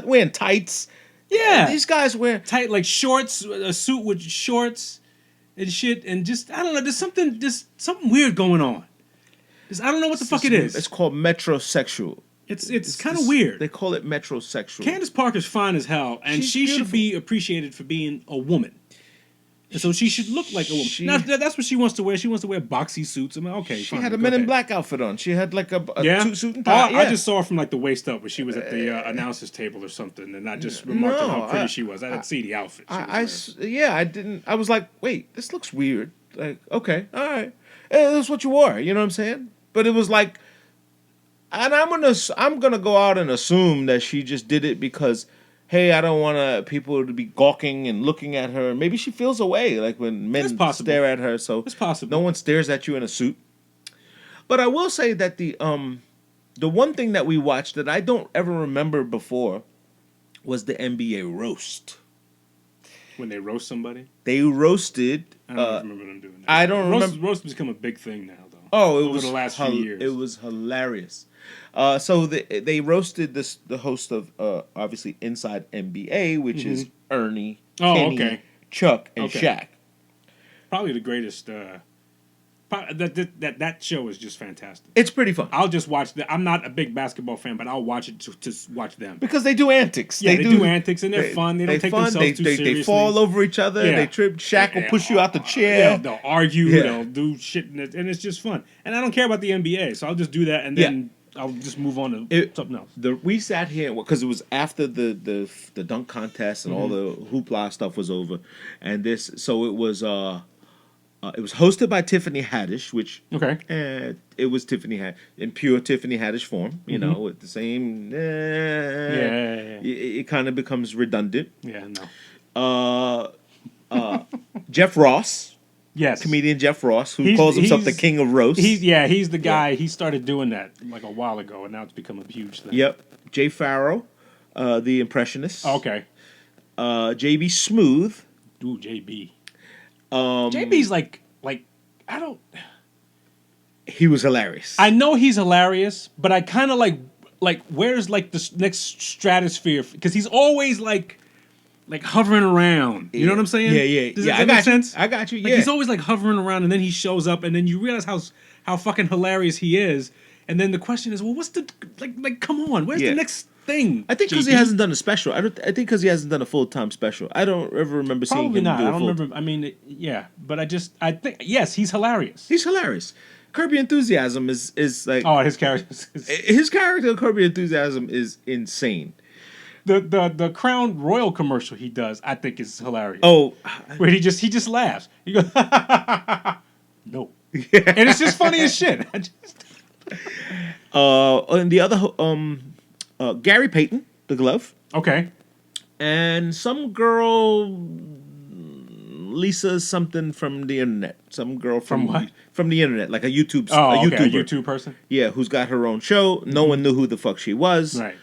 wearing tights. Yeah. These guys wear tight, like shorts, a suit with shorts and shit, and just I don't know. There's something weird going on. I don't know what the fuck it is. It's called metrosexual. It's kind of weird. They call it metrosexual. She Parker's fine as hell, and she should be appreciated for being a woman. And so she should look like a woman. Now, that's what she wants to wear. She wants to wear boxy suits. Okay, she had a Men in Black outfit on. She had like a suit and tie. I just saw her from like the waist up, where she was at the announcer's table or something, and I just remarked on how pretty she was. I didn't see the outfit. I didn't. I was like, wait, this looks weird. Like, okay, all right, that's what you wore. You know what I'm saying? But it was like, and I'm gonna go out and assume that she just did it because, hey, I don't want people to be gawking and looking at her. Maybe she feels away, like when men stare at her. So it's possible. No one stares at you in a suit. But I will say that the one thing that we watched that I don't ever remember before was the NBA roast. When they roast somebody? They roasted. I don't remember them doing that. I don't remember. Roast has become a big thing now, though. Oh, over the last few years. It was hilarious. So they roasted the host of obviously Inside NBA, which is Ernie, Kenny, Chuck, and Shaq. Probably the greatest. That show is just fantastic. It's pretty fun. I'll just watch I'm not a big basketball fan, but I'll watch it to watch them because they do antics. Yeah, they do antics and they're fun. They don't take themselves too seriously. They fall over each other. Yeah. They trip. Shaq will push you out the chair. They'll argue. Yeah. They'll do shit, and it's just fun. And I don't care about the NBA, so I'll just do that and then. I'll just move on to something else. We sat here because it was after the dunk contest and all the hoopla stuff was over, and so it was hosted by Tiffany Haddish, which it was Tiffany in pure Tiffany Haddish form, you know, with the same. It kind of becomes redundant. Yeah, no. Jeff Ross. Yes. Comedian Jeff Ross, who calls himself the king of roast. He's the guy. Yeah. He started doing that like a while ago, and now it's become a huge thing. Yep. Jay Farrow, the impressionist. Okay. JB Smooth. Ooh, JB. JB's like I don't. He was hilarious. I know he's hilarious, but I kind of like where's like the next stratosphere, because he's always like hovering around. You know what I'm saying? Yeah. Does that make sense? I got you. Like, he's always like hovering around, and then he shows up, and then you realize how fucking hilarious he is. And then the question is, well, what's the like? Come on, where's the next thing. I think because he JP. hasn't done a special. I think because he hasn't done a full-time special. I don't ever remember seeing Probably him not. do I a don't full. remember. I mean, yeah, but I think yes, he's hilarious. He's hilarious. Curb Your Enthusiasm is like Oh, his character. his character in Curb Your Enthusiasm is insane. The Crown Royal commercial he does, I think, is hilarious. Oh, Where he just laughs. He goes, no, and it's just funny as shit. and the other Gary Payton, the glove, Okay, and some girl Lisa something from the internet. Some girl From what? From the internet, like a YouTube oh, a okay, a YouTuber. YouTube person, Yeah, who's got her own show. No one knew who the fuck she was. right?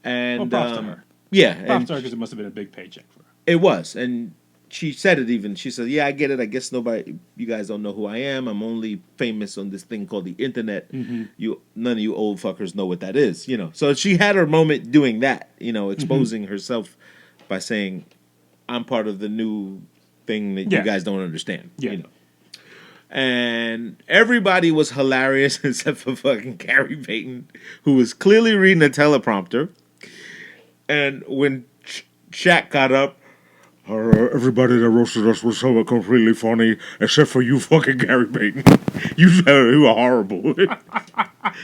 And Well, props to her. yeah, Props and to her because it must have been a big paycheck for her. it was. And she said it even. She said, "Yeah, I get it. I guess you guys don't know who I am. I'm only famous on this thing called the internet. None of you old fuckers know what that is, you know." So she had her moment doing that, you know, exposing herself by saying, "I'm part of the new thing that Yeah. you guys don't understand," Yeah. you know. And everybody was hilarious except for fucking Gary Payton, who was clearly reading a teleprompter. And when Shaq got up, everybody that roasted us was so completely funny, except for you fucking Gary Payton. You were horrible.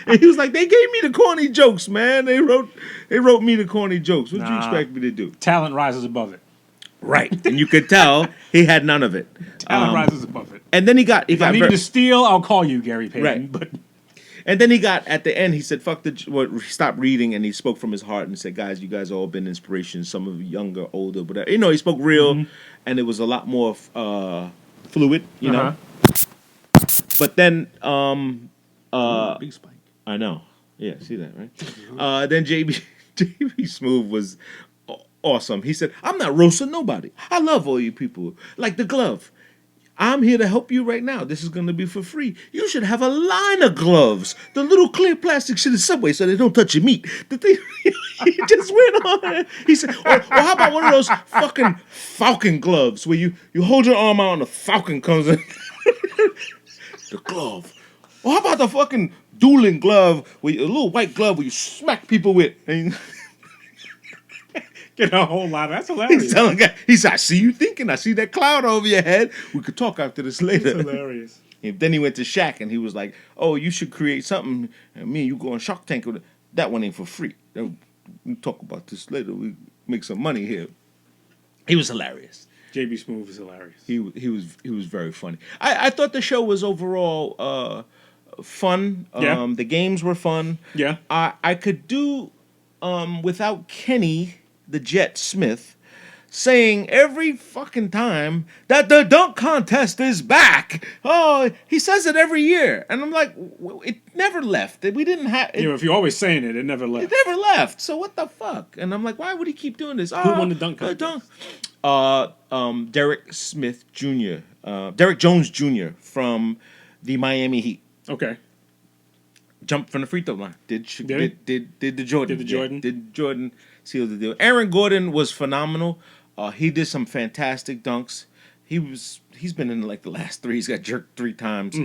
And he was like, they gave me the corny jokes, man. They wrote me the corny jokes. What do you expect me to do? Talent rises above it. Right. And you could tell he had none of it. Talent rises above it. And then he got If I need to steal, I'll call you, Gary Payton. Right. But and then he got at the end. He said, "Fuck the." He stopped reading and he spoke from his heart and said, "Guys, you guys all been inspirations. Some of you younger, older, whatever." You know, he spoke real, and it was a lot more fluid. You know. But then, big spike. I know. Yeah, see that, right? Then JB Smooth was awesome. He said, "I'm not roasting nobody. I love all you people. Like the glove. I'm here to help you right now. This is going to be for free. You should have a line of gloves. The little clear plastic shit in the subway so they don't touch your meat." The thing, he just went on. He said, or how about one of those fucking falcon gloves where you hold your arm out and the falcon comes in? The glove. Or how about the fucking dueling glove, a little white glove where you smack people with? And Get a whole lot. That's hilarious. he's telling guy, he said, "I see you thinking. I see that cloud over your head. We could talk after this later." That's hilarious. And then he went to Shaq and he was like, "Oh, you should create something. And me and you go on Shark Tank with it. That one ain't for free. We talk about this later. We make some money here." He was hilarious. JB Smooth is hilarious. He was very funny. I thought the show was overall fun. Yeah. The games were fun. Yeah. I could do without Kenny the Jet Smith saying every fucking time that the dunk contest is back. Oh, he says it every year, and I'm like, it never left. We didn't have. You know, if you're always saying it, it never left. It never left. So what the fuck? And I'm like, why would he keep doing this? Who won the dunk contest? Derek Smith Jr. Derek Jones Jr. from the Miami Heat. Okay. Jumped from the free throw line. Did the Jordan? Did the Jordan? Yeah, did Jordan seal the deal? Aaron Gordon was phenomenal. He did some fantastic dunks. He's been in like the last three. He's got jerked 3 times.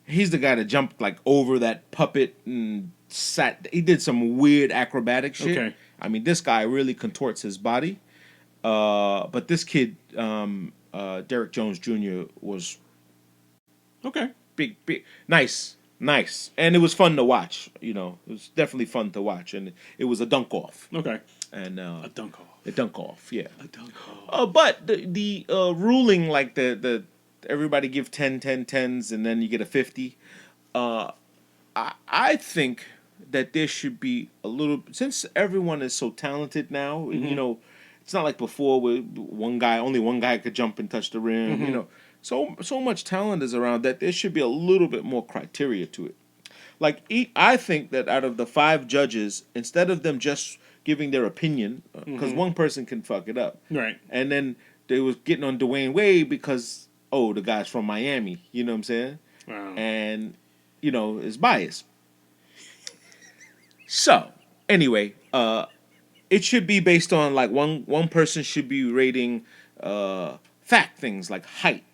He's the guy that jumped like over that puppet and sat. He did some weird acrobatic shit. Okay. I mean, this guy really contorts his body. But this kid, Derek Jones Jr. was Okay. big, nice, and it was fun to watch. You know, it was definitely fun to watch, and it was a dunk off. Okay. And A dunk off. a dunk off, yeah. A dunk off. But the ruling, like the everybody give 10, 10, 10s, and then you get a 50. I think that there should be a little, since everyone is so talented now. You know, it's not like before where only one guy could jump and touch the rim. You know, so much talent is around that there should be a little bit more criteria to it. Like I think that out of the 5 judges, instead of them just giving their opinion, because one person can fuck it up, Right. and then they was getting on Dwayne Wade because the guy's from Miami. You know what I'm saying? Wow. And is biased. So anyway, it should be based on like one person should be rating fact things like height,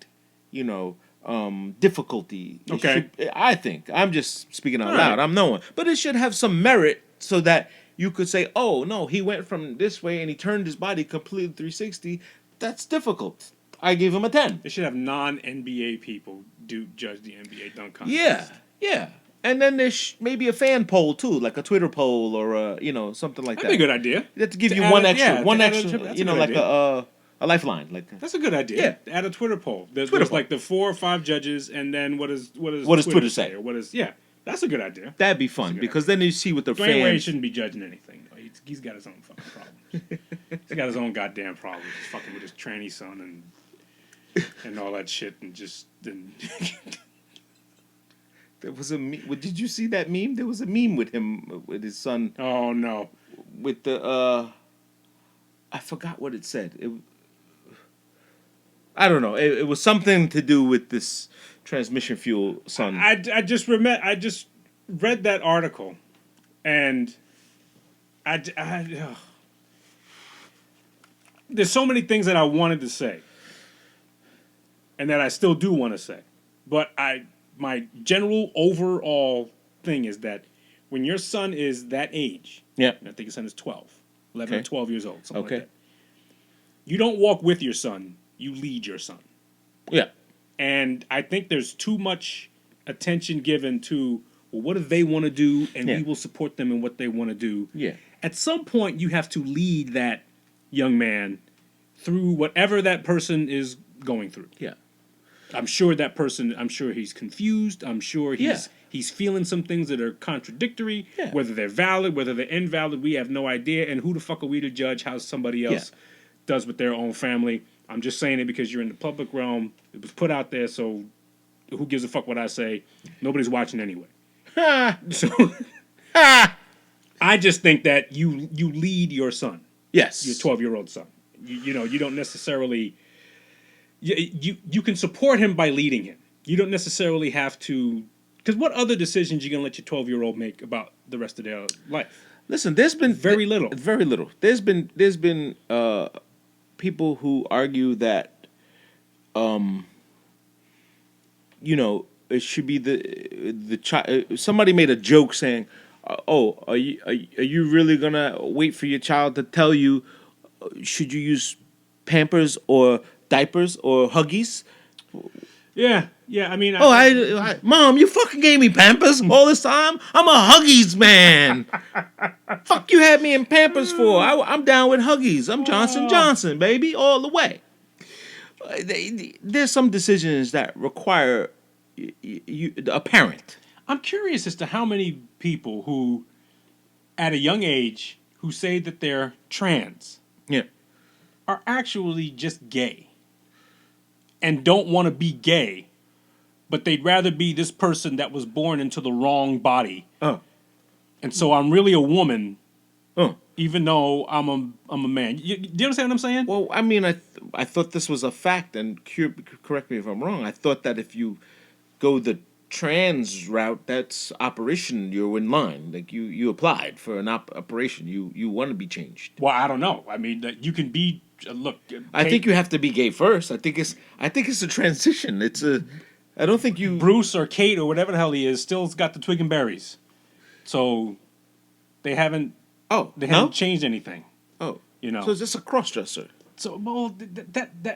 difficulty. Okay. I think I'm just speaking out All loud. right. I'm no one, but it should have some merit so that you could say, oh no, he went from this way and he turned his body completely 360. That's difficult. I give him a 10. They should have non-NBA people judge the NBA dunk contest. Yeah, yeah. And then there's maybe a fan poll too, like a Twitter poll or something like That'd be a good idea. You have to give To you add one a- extra, yeah, one to add a extra, trip- that's a like good idea. a lifeline. Like That's a good idea. Yeah. Add a Twitter poll. There's Twitter like the 4 or 5 judges, and then what does Twitter say? Or what is that's a good idea. that'd be fun because then you see what the Dwayne Wade fans. shouldn't be judging anything. Though. He's got his own fucking problems. He's got his own goddamn problems. He's fucking with his tranny son and all that shit, and just There was a did you see that meme? There was a meme with him with his son oh no. with the I forgot what it said. I don't know. It was something to do with this transmission fuel son. I just read that article, and there's so many things that I wanted to say, and that I still do want to say, but my general overall thing is that when your son is that age, Yeah. and I think his son is 12, 11 Okay. or 12 years old, something Okay. like that. You don't walk with your son, you lead your son. Yeah. And I think there's too much attention given to, well, what do they want to do, and Yeah. we will support them in what they want to do. Yeah. At some point, you have to lead that young man through whatever that person is going through. Yeah. I'm sure he's confused. I'm sure he's feeling some things that are contradictory. Yeah. Whether they're valid, whether they're invalid, we have no idea. And who the fuck are we to judge how somebody else does with their own family? I'm just saying it because you're in the public realm. It was put out there, so who gives a fuck what I say? Nobody's watching anyway. So I just think that you lead your son, Yes. your 12-year-old son. You don't necessarily. You can support him by leading him. You don't necessarily have to. Because what other decisions you gonna let your 12-year-old make about the rest of their life? Listen, there's been Very little. Very little. There's been people who argue that it should be the child. Somebody made a joke saying, "Oh, are you really gonna wait for your child to tell you should you use Pampers or diapers or Huggies?" Yeah. I mean, Mom, you fucking gave me Pampers all this time. I'm a Huggies man. Fuck you had me in Pampers for. I'm down with Huggies. I'm Johnson, baby, all the way. There's some decisions that require a parent. I'm curious as to how many people who, at a young age, who say that they're trans, Yeah. are actually just gay, and don't want to be gay, but they'd rather be this person that was born into the wrong body. And so I'm really a woman, even though I'm a man. Do you understand what I'm saying? Well, I mean, I thought this was a fact, and correct me if I'm wrong. I thought that if you go the trans route, that's operation. You're in line. Like you applied for an operation. You want to be changed. Well, I don't know. I mean, you can be. Look, I think you have to be gay first. I think it's a transition. I don't think you Bruce or Kate or whatever the hell he is still's got the twig and berries, so they haven't changed anything. Oh, So it's just a cross-dresser. So, well,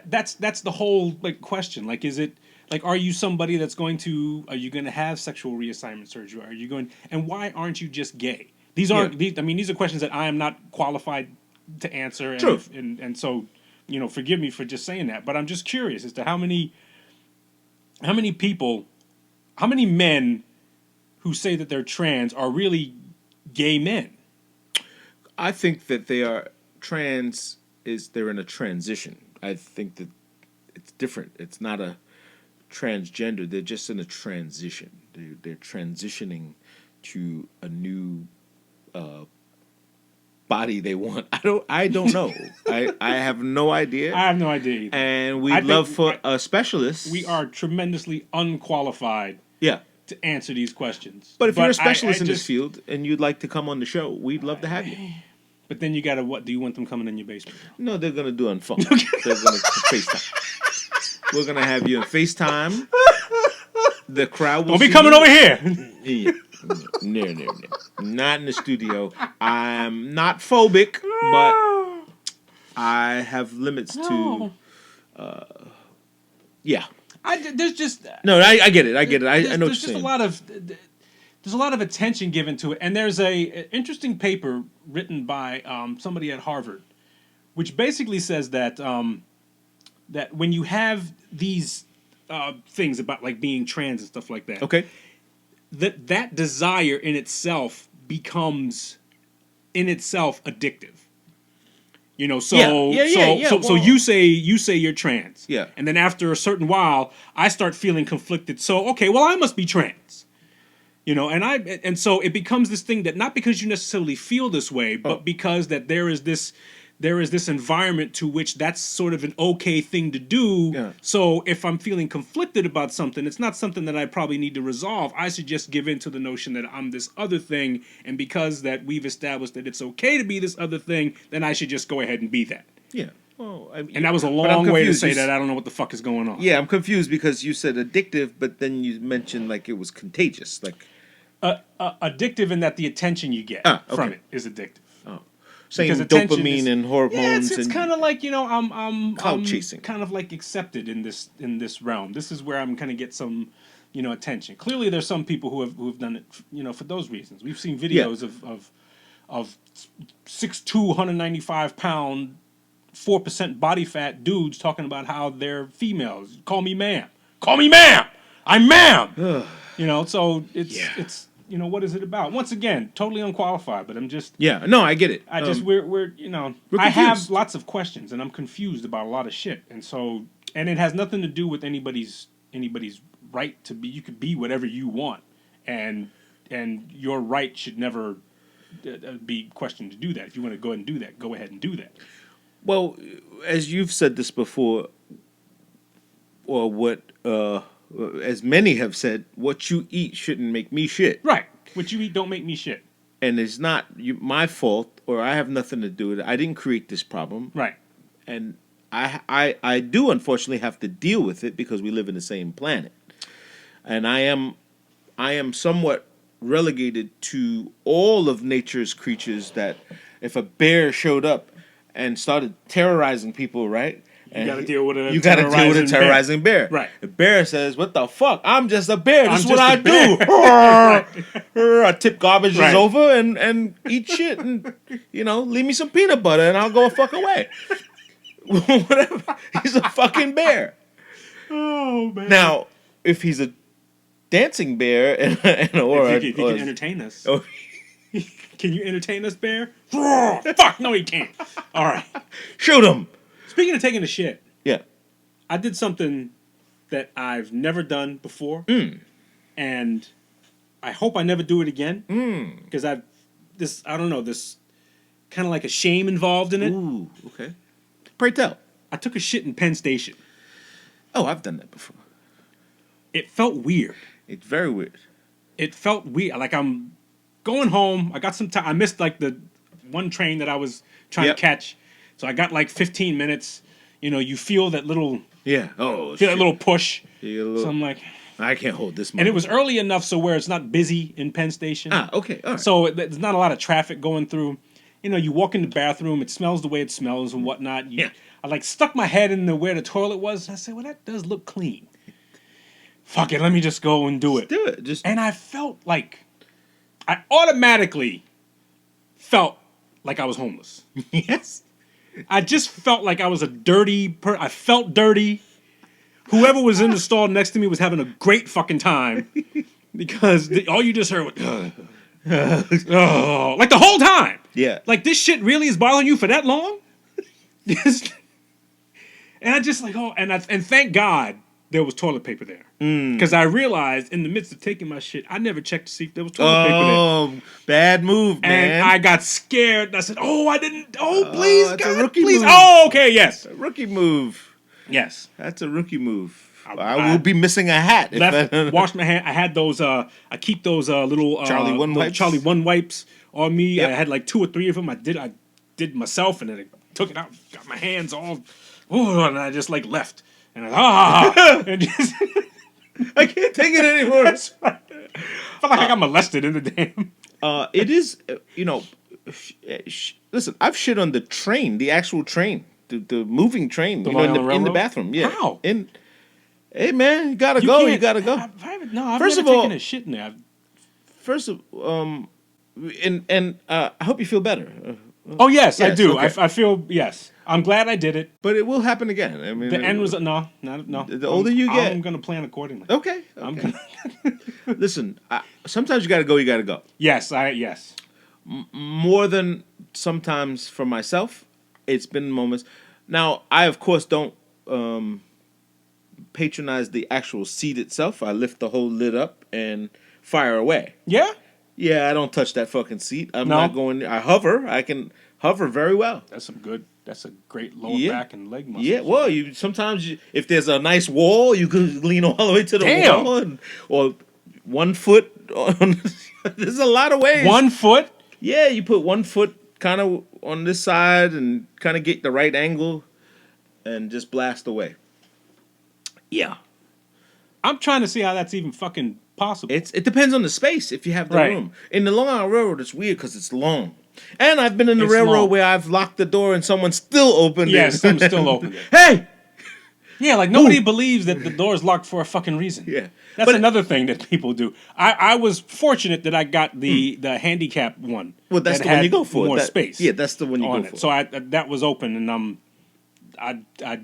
that's the whole question. Like, is it like, are you somebody that's going to? Are you going to have sexual reassignment surgery? Are you going? And why aren't you just gay? These are. These are questions that I am not qualified to answer. And True. And so, forgive me for just saying that. But I'm just curious as to how many people, how many men who say that they're trans are really gay men. I think that they are trans. They're in a transition. I think that it's different. It's not a transgender. They're just in a transition. They're transitioning to a new body they want. I don't know. I have no idea. I have no idea either. And we'd love for a specialist. We are tremendously unqualified to answer these questions. But if you're a specialist in this field and you'd like to come on the show, we'd love to have you. But then you gotta, what do you want them coming in your basement? No, they're gonna do it on phone. They're gonna FaceTime. We're gonna have you on FaceTime. The crowd will Don't be see coming you. over here. Yeah. No. Not in the studio. I'm not phobic, but I have limits to. Yeah. There's just No, I get it. I get it. I know what you're there's just saying. there's a lot of attention given to it, and there's a interesting paper written by somebody at Harvard, which basically says that that when you have these things about like being trans and stuff like that, Okay. that desire in itself becomes in itself addictive. You know, so Yeah. so Well, you say you're trans, Yeah. and then after a certain while, I start feeling conflicted. So okay, well I must be trans, you know, and so it becomes this thing that not because you necessarily feel this way, but because that there is this environment to which that's sort of an okay thing to do. Yeah. So if I'm feeling conflicted about something, it's not something that I probably need to resolve. I should just give in to the notion that I'm this other thing, and because that we've established that it's okay to be this other thing, then I should just go ahead and be that. Yeah. Well, And that was a but I'm long way to confused. say that I don't know what the fuck is going on. Yeah, I'm confused because you said addictive, but then you mentioned like it was contagious. Like Addictive in that the attention you get from okay. it is addictive. saying Because attention dopamine is- and hormones it's and kind of like, you know, I'm clout chasing. kind of like accepted in this realm. This is where I'm kind of get some, you know, attention. Clearly, there's some people who have done it, you know, for those reasons. We've seen videos of 6'2", 195-pound, 4% body fat dudes talking about how they're females. Call me ma'am. Call me ma'am. I'm ma'am. You know, so it's you know, what is it about? Once again, totally unqualified, but I'm just yeah. No, I get it. I just we're you know we're I have confused. lots of questions and I'm confused about a lot of shit, and so and it has nothing to do with anybody's right to be. You could be whatever you want, and your right should never be questioned to do that. If you want to go ahead and do that, go ahead and do that. Well, as you've said this before, or what as many have said, what you eat shouldn't make me shit. Right. What you eat don't make me shit. And it's not my fault, or I have nothing to do with it. I didn't create this problem. Right. And I do unfortunately have to deal with it because we live in the same planet. And I am somewhat relegated to all of nature's creatures that if a bear showed up and started terrorizing people, right? You got to deal with a You got to deal with a terrorizing bear. Right. The bear says, "What the fuck? I'm just a bear. This I'm is what just I a bear." do. I tip garbage Right. over and eat shit and leave me some peanut butter and I'll go a fuck away." Whatever. He's a fucking bear. Oh man. Now, if he's a dancing bear if he can entertain us. or Can you entertain us, bear? Fuck, no, he can't. All right. shoot him. Speaking of taking a shit, Yeah. I did something that I've never done before, and I hope I never do it again. Because I don't know, this kind of like a shame involved in it. Ooh, okay. Pray tell. I took a shit in Penn Station. Oh, I've done that before. It felt weird. It's very weird. It felt weird. Like I'm going home. I got some time. I missed like the one train that I was trying to catch. So I got like 15 minutes. You know, you feel that little Oh, that little push. You So I'm like, I can't hold this. and it was early enough so where it's not busy in Penn Station. Okay, all right. So there's not a lot of traffic going through. You know, you walk in the bathroom, it smells the way it smells and whatnot. I like stuck my head in where the toilet was. And I said, well, that does look clean. Fuck it, let me just go and do it. Do it. Just And I felt like, I automatically felt like I was homeless. yes. I just felt like I was a dirty I felt dirty. Whoever was in the stall next to me was having a great fucking time because all you just heard was, oh, like the whole time. Yeah. Like this shit really is bothering you for that long? And I just like, and thank God there was toilet paper there. Because I realized in the midst of taking my shit, I never checked to see if there was toilet paper there. Oh, bad move, man. And I got scared. And I said, "Oh, I didn't. Oh, please, that's God, a rookie please. move. Oh, okay, yes, Rookie move. yes." That's a rookie move. I I will be missing a hat. Left, washed my hand. I had those. I keep those little Charlie One little wipes? Charlie One wipes on me. Yep. I had like 2 or 3 of them. I did myself, and then I took it out. Got my hands all, and I just like left, and and just. I can't take it anymore. I feel like I got molested in the damn. It is, listen, I've shit on the train, the actual train, the moving train, The in Long in the Railroad? bathroom. Yeah. How? Hey man, you gotta go. You can't- gotta go. I've First never of all- taken a shit in there. First of and I hope you feel better. Oh yes, I Yes, do. okay. I feel yes. I'm glad I did it. But it will happen again. I mean, The end was no. The older you get- I'm gonna plan accordingly. okay. I'm Okay. gonna. Listen, sometimes you gotta go. You gotta go. Yes. More than sometimes for myself, it's been moments. Now, I of course don't patronize the actual seat itself. I lift the whole lid up and fire away. Yeah. Yeah, I don't touch that fucking seat. I'm No. not going. I hover. I can hover very well. That's some good. That's a great lower Yeah. back and leg muscles. Yeah, well, you sometimes if there's a nice wall, you can lean all the way to the Damn. wall, or 1 foot. On, there's a lot of ways. 1 foot. Yeah, you put 1 foot kind of on this side and kind of get the right angle, and just blast away. Yeah, I'm trying to see how that's even fucking possible. it depends on the space if you have the Right. room. In the Long Island Railroad, it's weird because it's long. And I've been in the It's railroad long. where I've locked the door and someone still opened Yeah, it. someone still opened it. Hey! Yeah, like nobody believes that the door's locked for a fucking reason. Yeah. That's But- another thing that people do. I was fortunate that I got the handicap one. Well, that's that the one had you go for. More That- space. Yeah, that's the one you on go it. for. So that was open, and I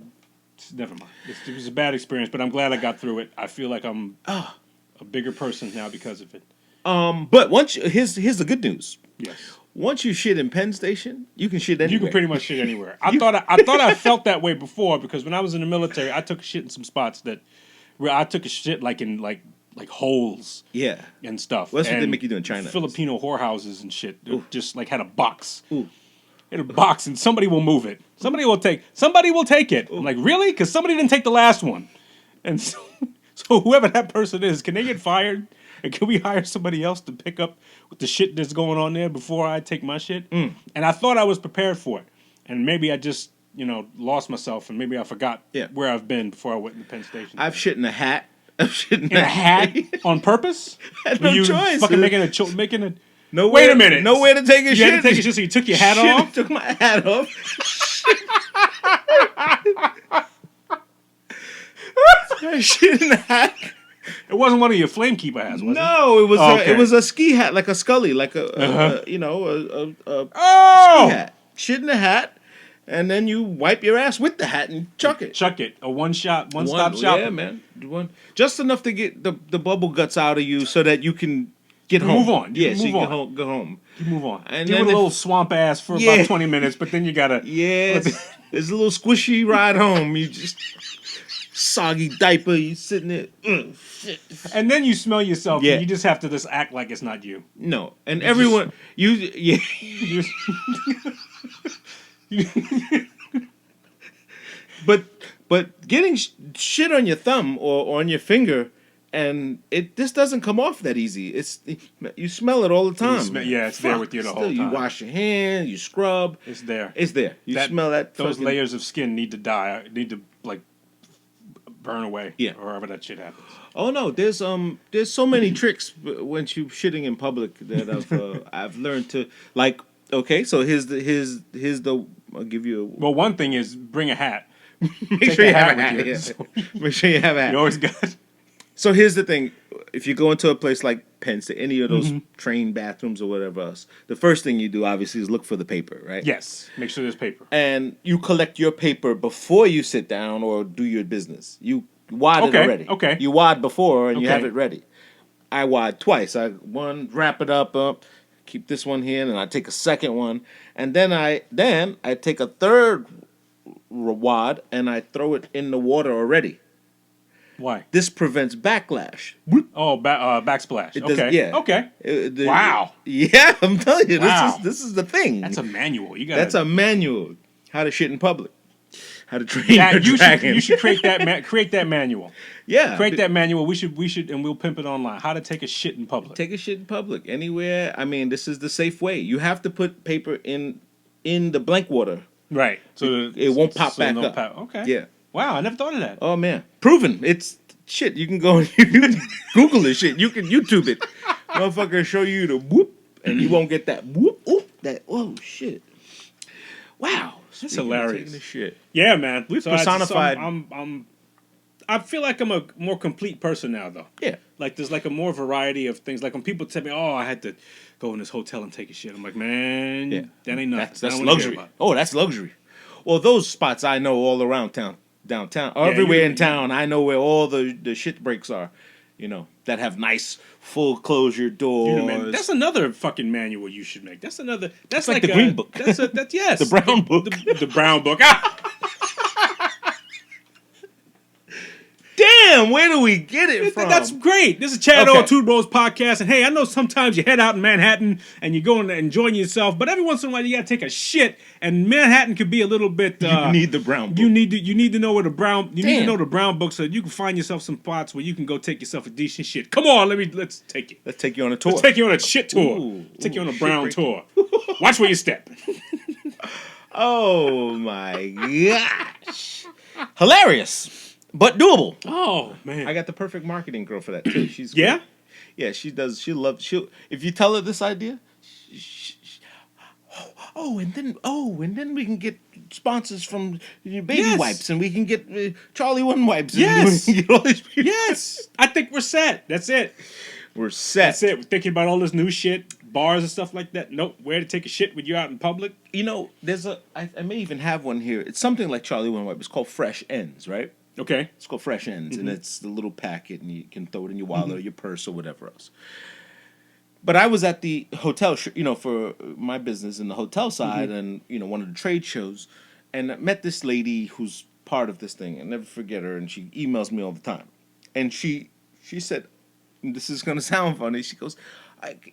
never mind. It was a bad experience, but I'm glad I got through it. I feel like I'm a bigger person now because of it. But here's the good news. Yes. Once you shit in Penn Station, you can shit anywhere. You can pretty much shit anywhere. I thought I felt that way before because when I was in the military, I took a shit in some spots where I took a shit like in like holes Yeah. and stuff. Well, that's what they And make you do in China. Filipino whorehouses and shit. They just like had a box. Ooh. In a box, and somebody will move it. Somebody will take it. I'm like, really? Because somebody didn't take the last one. And so whoever that person is, can they get fired? And can we hire somebody else to pick up with the shit that's going on there before I take my shit? And I thought I was prepared for it. And maybe I just, lost myself, and maybe I forgot where I've been before I went to Penn Station. I've shit in a hat. I've shit in a hat on purpose? Had no you choice. Fucking making a. Nowhere, Wait a minute. Nowhere to take a shit. You had to take a shit, so you took your hat Shit, off? Took my hat off. Shit in the hat. It wasn't one of your Flamekeeper hats, was it? No, it was Okay. it was a ski hat, like a Scully, like a Oh! ski hat. Shit in the hat, and then you wipe your ass with the hat and chuck it. Chuck it. A one-stop Yeah, shop. man. Just enough to get the bubble guts out of you so that you can get home. Move on. You Yeah, can so you move can on. go home. You move on. And Give it then a if- little swamp ass for Yeah. about 20 minutes, but then you gotta. Yeah, it's a little squishy ride home. You just soggy diaper. You sitting there. Shit. And then you smell yourself. Yeah. And you just have to just act like it's not you. No, and everyone yeah. You just- But getting shit on your thumb or on your finger, and this doesn't come off that easy. You smell it all the time. it's there with you the whole time. You wash your hands, you scrub. It's there. It's there. You smell that. Those fucking- layers of skin need to die. Need to burn away. Yeah. Or wherever that shit happens. Oh no, there's so many tricks when you shitting in public that I've learned to like. Okay, so here's the I'll give you. Well, one thing is bring a hat. Make Take sure you a have a hat hat. with you. Yeah. Make sure you have a hat. You always got. So here's the thing: if you go into a place like Penn State, any of those Mm-hmm. train bathrooms or whatever else, the first thing you do obviously is look for the paper, right? Yes. Make sure there's paper. And you collect your paper before you sit down or do your business. You wad it Okay, already. okay. You wad before and you have Okay. it ready. I wad twice. I wrap it up, keep this one here, and I take a second one, and then I take a third wad and I throw it in the water already. Why? This prevents backlash. Oh, backsplash. It does- Okay. yeah. Okay. Wow. Yeah, I'm telling you, Wow. this is the thing. That's a manual. You got. That's a manual. How to shit in public. How to train Yeah, your dragon. you should create that create that manual. Yeah. Create that manual. We should and we'll pimp it online. How to take a shit in public. Take a shit in public anywhere. I mean, this is the safe way. You have to put paper in the blank water. Right. So It won't pop back no up. Okay. Yeah. Wow, I never thought of that. Oh man, proven. It's shit, you can go and you can Google this shit. You can YouTube it. Motherfucker show you the whoop, and you won't get that whoop. Oop, that shit. Wow, That's speaking of hilarious. taking the shit. Yeah, man. We've So personified. I feel like I'm a more complete person now, though. Yeah. Like there's like a more variety of things. Like when people tell me, "Oh, I had to go in this hotel and take a shit," I'm like, "Man, that ain't nothing. That's I don't wanna hear luxury. about it." Oh, that's luxury. Well, those spots I know all around town, downtown, Yeah, everywhere in town. I know where all the shit breaks are. You know, that have nice full closure doors. Man, that's another fucking manual you should make. That's another. That's like the green book. That's yes. The brown book. The brown book. Damn, where do we get it from? That's great. This is Chad Okay. O, Two Bros Podcast. And hey, I know sometimes you head out in Manhattan and you're going and enjoying yourself, but every once in a while you gotta take a shit. And Manhattan could be a little bit. You need the brown book. You need to know where the brown. You need to Damn. know the brown book so that you can find yourself some spots where you can go take yourself a decent shit. Come on, let's take it. Let's take you on a tour. Let's take you on a shit tour. Ooh, Take you on a shit brown break. tour. Watch where you step. Oh my gosh. Hilarious, but doable. Oh man. I got the perfect marketing girl for that too. She's Yeah? great. Yeah, she does. She'll if you tell her this idea, and then we can get sponsors from baby Yes. wipes, and we can get Charlie One wipes. And Yes. we can get all these people. Yes. I think we're set. That's it. We're set. That's it. We're thinking about all this new shit, bars and stuff like that. Nope. Where to take a shit when you're out in public. You know, I may even have one here. It's something like Charlie One wipe. It's called Fresh Ends, right? Okay. It's called Fresh Ends, and it's the little packet, and you can throw it in your wallet or your purse or whatever else. But I was at the hotel, for my business in the hotel side, and one of the trade shows, and I met this lady who's part of this thing. I never forget her, and she emails me all the time, and she said, and this is gonna sound funny. She goes,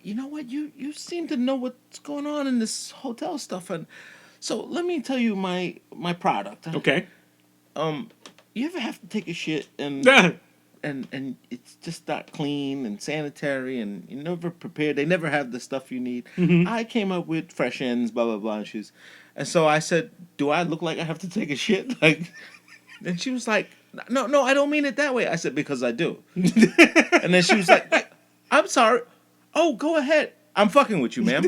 "You know what? You seem to know what's going on in this hotel stuff, and so let me tell you my product. Okay. You ever have to take a shit and it's just not clean and sanitary and you never prepared. They never have the stuff you need. I came up with Fresh Ends, blah blah blah. And so I said, "Do I look like I have to take a shit?" And she was like, "No, I don't mean it that way." I said, "Because I do." And then she was like, "I'm sorry. Oh, go ahead. I'm fucking with you, ma'am."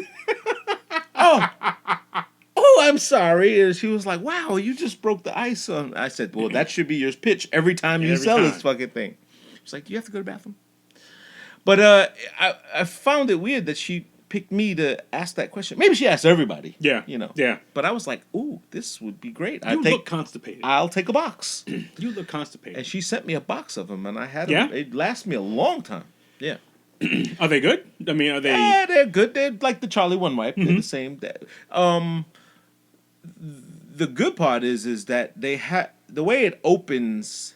Oh, I'm sorry. And she was like, "Wow, you just broke the ice on." I said, "Well, that should be your pitch every time you sell this fucking thing." She's like, "Do you have to go to the bathroom?" But I found it weird that she picked me to ask that question. Maybe she asked everybody. Yeah. Yeah. But I was like, "Ooh, this would be great. You look constipated. I'll take a box." You look constipated. And she sent me a box of them, and I had Yeah? them. It lasted me a long time. Yeah. Are they good? I mean, are they? Yeah, they're good. They're like the Charlie One wipe. They're the same. The good part is that they had the way it opens.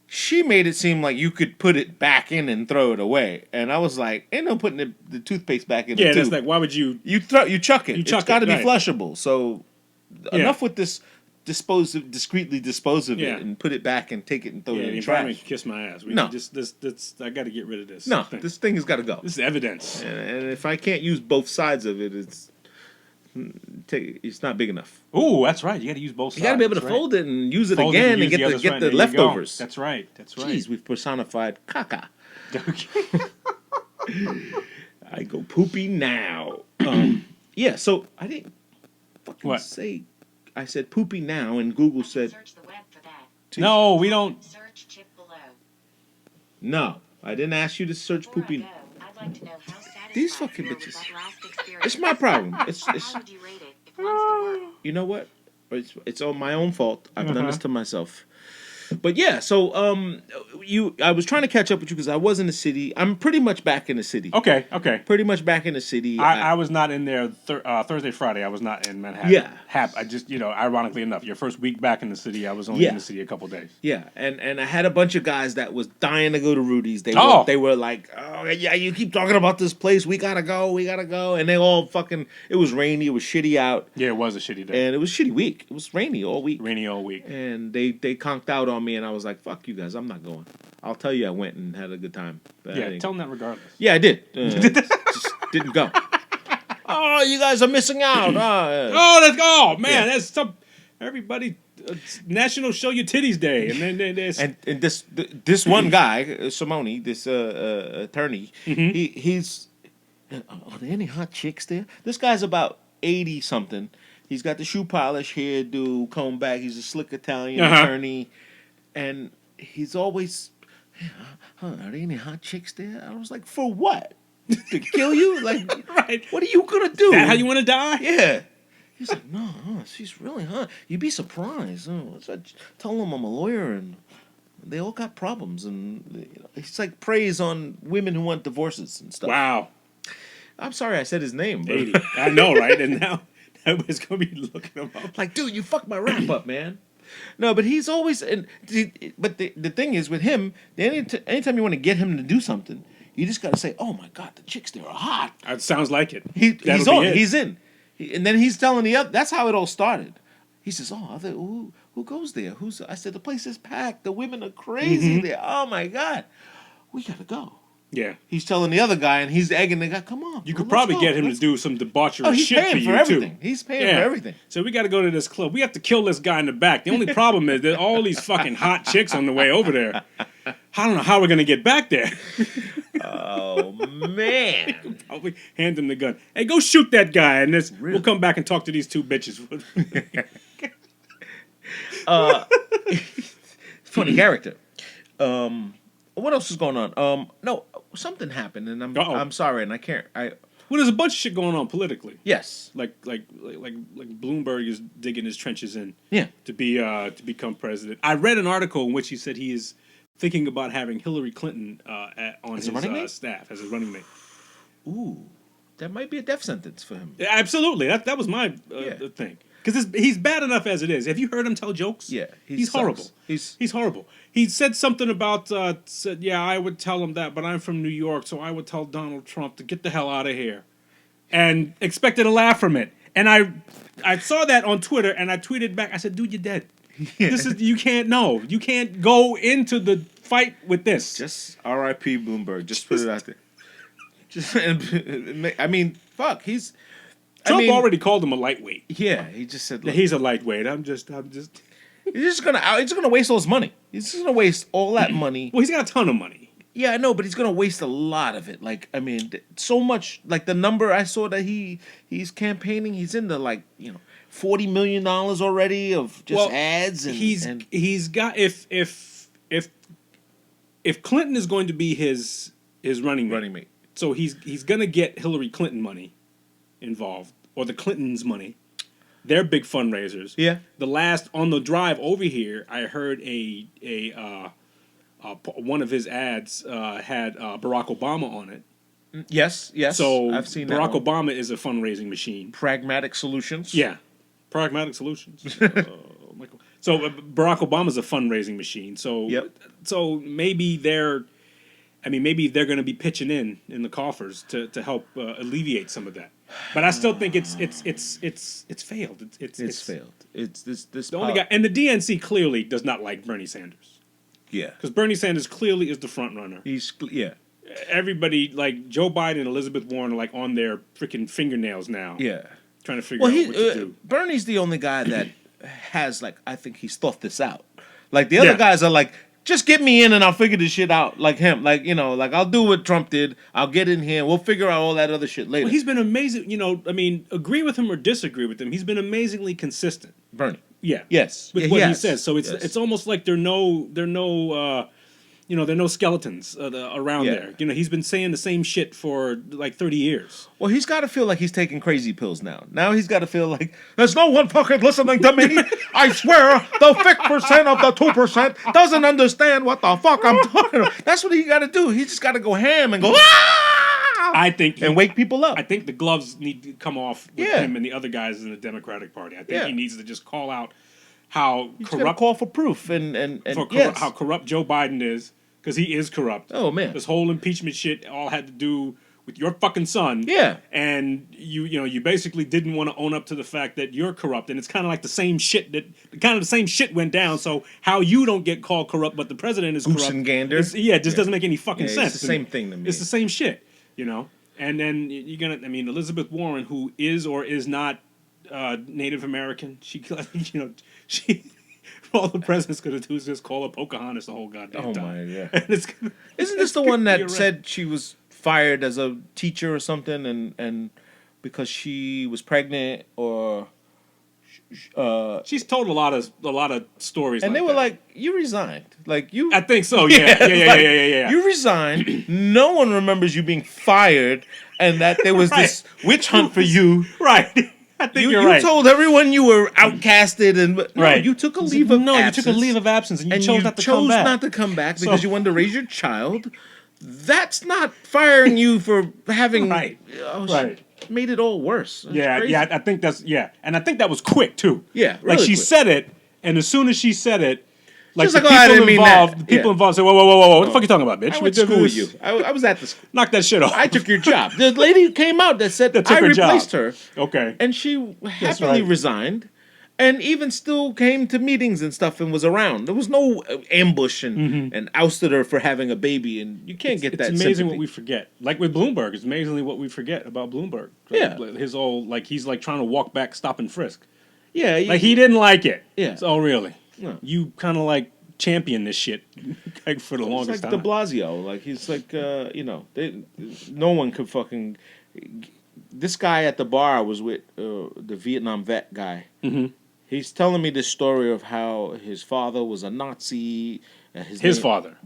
She made it seem like you could put it back in and throw it away, and I was like, "Ain't no putting the toothpaste back in." Yeah, the that's tube. like, why would you? You chuck it. It's got to be flushable. So enough with this discreetly dispose of it and put it back and take it and throw it in the trash. Kiss my ass. No. I got to get rid of this. No, this thing has got to go. This is evidence. And if I can't use both sides of it, it's not big enough. Ooh, that's right. You got to use both sides. You got to be able to fold it and use it again and get the leftovers. That's right. Jeez, we've personified caca. I go poopy now. Yeah, so I didn't fucking say. I said poopy now, and Google said. Search the web for that. No, we don't. Search chip below. No, I didn't ask you to search Before poopy. I go, I'd like to know how satisfied These fucking you were with bitches. that last experience. It's my problem. How would you rate it if one's the worst? You know what? It's all my own fault. I've done this to myself. But yeah, so I was trying to catch up with you because I was in the city. I'm pretty much back in the city. Okay. Pretty much back in the city. I was not in there Thursday, Friday. I was not in Manhattan. Yeah. I just, ironically enough, your first week back in the city, I was only in the city a couple days. Yeah, and I had a bunch of guys that was dying to go to Rudy's. They were like, "Oh yeah, you keep talking about this place. We gotta go. And they all fucking. It was rainy. It was shitty out. Yeah, it was a shitty day. And it was a shitty week. It was rainy all week. And they conked out on me, and I was like, "Fuck you guys, I'm not going." I'll tell you, I went and had a good time. But tell them that regardless. Yeah, I did. Just didn't go. Oh, you guys are missing out. Oh, let's go, man. That's some everybody. it's National Show Your Titties Day, and then there's And this one guy, Simone, this attorney, he's. Are there any hot chicks there? This guy's about 80 something. He's got the shoe polish, hairdo, comb back. He's a slick Italian attorney, and he's always, are there any hot chicks there? I was like, for what? To kill you? Like, right. what are you gonna do? Is that how you want to die? Yeah. He's like, no, she's really hot. You'd be surprised. So I tell them I'm a lawyer, and they all got problems, and it's like praise on women who want divorces and stuff. Wow. I'm sorry I said his name, but 80. I know, right? And now everybody's gonna be looking him up. like, dude, you fucked my rap up, man. No, but he's always. But the thing is with him, anytime you want to get him to do something, you just got to say, "Oh my God, the chicks there are hot." It sounds like it. He's on. He's in. And then he's telling the other. That's how it all started. He says, "Oh, who goes there? Who's?" I said, "The place is packed. The women are crazy there. Oh my God, we gotta go." Yeah. He's telling the other guy, and he's egging the guy. Come on. You could probably get him to do some debaucherous He's shit paying for you everything. too. He's paying for everything. So we got to go to this club. We have to kill this guy in the back. The only problem is that all these fucking hot chicks on the way over there. I don't know how we're gonna get back there. Oh man! Probably hand him the gun. Hey, go shoot that guy, and we'll come back and talk to these two bitches. Funny character. What else is going on? No, something happened, and I'm sorry, and I can't. Well, there's a bunch of shit going on politically. Yes. Like Bloomberg is digging his trenches in. Yeah. To become president. I read an article in which he said he is thinking about having Hillary Clinton on his staff as a running mate. Ooh, that might be a death sentence for him. Yeah, absolutely. That was my thing. Because he's bad enough as it is. Have you heard him tell jokes? Yeah, he's horrible. He's horrible. He said something about I would tell him that, but I'm from New York, so I would tell Donald Trump to get the hell out of here, and expected a laugh from it. And I saw that on Twitter, and I tweeted back. I said, "Dude, you're dead. You can't go into the fight with this." Just R.I.P. Bloomberg. Just put it out there. I mean, fuck. Trump already called him a lightweight. Yeah, he just said he's a lightweight. I'm just. He's just gonna waste all his money. He's just gonna waste all that money. Well, he's got a ton of money. Yeah, I know, but he's gonna waste a lot of it. Like, I mean, so much. Like the number I saw that he's campaigning, he's in the $40 million already of just ads. And he's got if Clinton is going to be his running mate, so he's gonna get Hillary Clinton money involved, or the Clintons' money. They're big fundraisers. Yeah. The last on the drive over here, I heard one of his ads had Barack Obama on it. Yes. So I've seen Barack that Obama is a fundraising machine. Pragmatic Solutions. Yeah, Pragmatic Solutions. So Barack Obama's a fundraising machine. So so maybe they're going to be pitching in the coffers to help alleviate some of that. But I still think it's failed. It's failed. It's this the only guy, and the DNC clearly does not like Bernie Sanders. Yeah, because Bernie Sanders clearly is the front runner. Everybody like Joe Biden and Elizabeth Warren are like on their freaking fingernails now. Yeah, trying to figure out what to do. Bernie's the only guy that has I think he's thought this out. Like the other guys are like, just get me in and I'll figure this shit out. Like him, I'll do what Trump did. I'll get in here. We'll figure out all that other shit later. Well, he's been amazing. Agree with him or disagree with him. He's been amazingly consistent. Bernie. Yeah. Yes. With what he says. So it's almost like there are no skeletons around there. He's been saying the same shit for like 30 years. Well, he's got to feel like he's taking crazy pills now. Now he's got to feel like there's no one fucking listening to me. I swear, the 5% of the 2% doesn't understand what the fuck I'm talking about. That's what he got to do. He just got to go ham and go, I think, and wake people up. I think the gloves need to come off with him and the other guys in the Democratic Party. I think he needs to just call out how corrupt. Call for proof and how corrupt Joe Biden is, because he is corrupt. Oh man, this whole impeachment shit all had to do with your fucking son. Yeah, and you basically didn't want to own up to the fact that you're corrupt, and it's kind of like the same shit went down. So how you don't get called corrupt, but the president is corrupt? And gander. It just doesn't make any fucking sense. It's the same thing to me. It's the same shit, And then you're gonna, Elizabeth Warren, who is or is not Native American, she All the president's gonna do is just call her Pocahontas the whole goddamn Oh time. my god! And it's gonna, Isn't this the one that said she was fired as a teacher or something, and because she was pregnant or She's told a lot of stories, and like they were that. like, you resigned, like you. I think so. Yeah, yeah. You resigned. No one remembers you being fired, and that there was this witch hunt for you. Right. I think you're You right. told everyone you were outcasted, and no, Right. you took a You said, leave of no, absence. you took a leave of absence, and you chose not to come back. not to come back because So- you wanted to raise your child. That's not firing you for having Right. Oh, Right. made it all worse. It's Yeah, crazy. yeah. I think that's and I think that was quick too. Yeah, like really she quick. said it, and as soon as she said it, like She's the like, "Oh, I people didn't mean that." involved, the people Yeah. involved said, "Whoa, what the fuck you talking about, bitch? I went to school with you. I was at the school. Knock that shit off. I took your job. The lady came out that said That took I her replaced job. her, Okay. and she happily right. resigned, and even still came to meetings and stuff and was around. There was no ambush and ousted her for having a baby, and you can't get It's that. amazing sympathy. what we forget. Like with Bloomberg, it's amazingly what we forget about Bloomberg. Yeah. His whole he's like trying to walk back, stop and frisk. Yeah, Like he didn't like it. Yeah. So, really? No. You kind of like champion this shit like for the It's longest like time. De Blasio. Like he's like no one could fucking. This guy at the bar was with the Vietnam vet guy. Mhm. He's telling me this story of how his father was a Nazi. His name- father,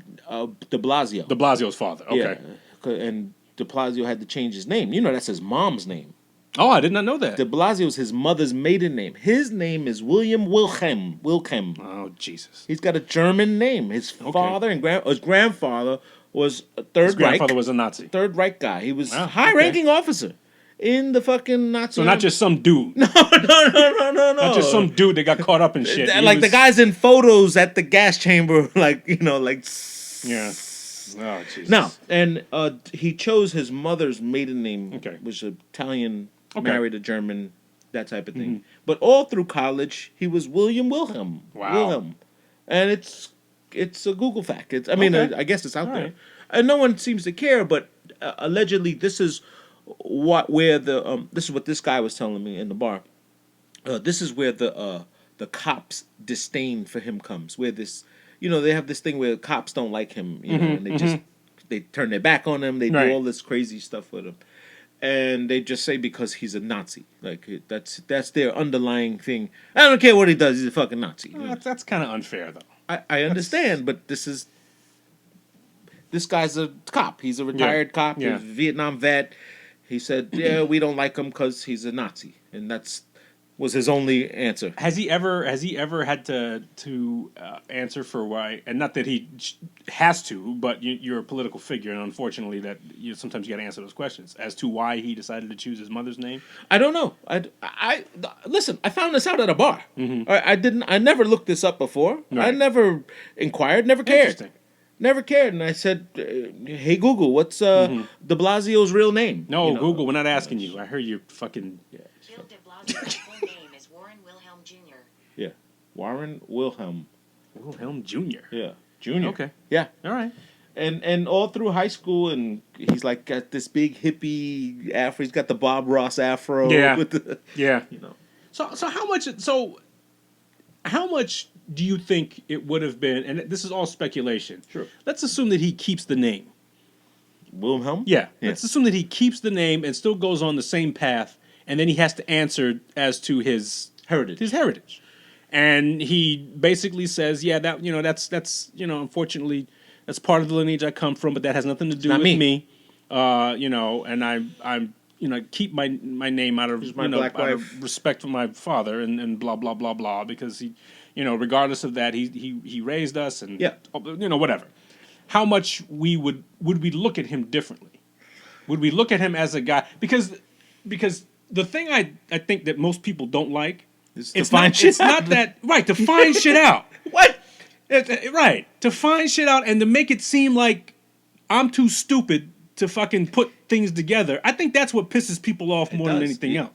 De Blasio. De Blasio's father. Okay. Yeah, and De Blasio had to change his name. You know, that's his mom's name. Oh, I did not know that. De Blasio is his mother's maiden name. His name is William Wilhelm. Wilhelm. Oh, Jesus. He's got a German name. His father and his grandfather was a Third His Reich. grandfather was a Nazi. Third Reich guy. He was Wow, high-ranking officer in the fucking Nazi. So not just some dude. no. Not just some dude that got caught up in shit. He Like the was- guys in photos at the gas chamber, like Yeah. Oh, Jesus. No, and he chose his mother's maiden name, Okay. which was Italian, Okay. married a German, that type of thing. But all through college, he was William Wilhelm. Wow. Wilhelm, and it's a Google fact. I mean, Okay. I guess it's out All there, right. and no one seems to care. But allegedly, this is where this is what this guy was telling me in the bar. This is where the cops' disdain for him comes. Where this, they have this thing where cops don't like him, and they turn their back on him. They Right. do all this crazy stuff with him, and they just say because he's a Nazi. Like that's their underlying thing. I don't care what he does. He's a fucking Nazi. Well, that's kind of unfair, though. I understand, but this guy's a cop. He's a retired cop. Yeah. He's a Vietnam vet. He said, "Yeah, we don't like him because he's a Nazi," and was his only answer. Has he ever had to answer for why? And not that he has to, but you're a political figure, and unfortunately, that sometimes you got to answer those questions as to why he decided to choose his mother's name. I don't know. I listen. I found this out at a bar. I never looked this up before. I Right. never inquired. Never cared. Interesting. Never cared. And I said, "Hey Google, what's De Blasio's real name?" No, Google, we're not asking you. I heard you fucking. Bill de Blasio's full name is Warren Wilhelm Jr. Yeah, Warren Wilhelm. Wilhelm Jr. Yeah, Junior. Okay. Yeah. All right. And all through high school, and he's like got this big hippie afro. He's got the Bob Ross afro. Yeah. With the, Yeah. you know. So how much do you think it would have been? And this is all speculation. Sure. Let's assume that he keeps the name. Wilhelm. Yeah. Yeah. Let's assume that he keeps the name and still goes on the same path, and then he has to answer as to his Heritage. And he basically says, "Yeah, that's unfortunately, that's part of the lineage I come from, but that has nothing to do Not with me. me. And I'm keep my name out of Here's my out black wife. of respect for my father and blah blah blah blah because he, regardless of that, he raised us and Yeah. whatever. How much would we look at him differently? Would we look at him as a guy because the thing I think that most people don't like It's it's to find not, shit it's not out. that right to find shit out. What? Right. To find shit out and to make it seem like I'm too stupid to fucking put things together. I think that's what pisses people off more than does. anything else.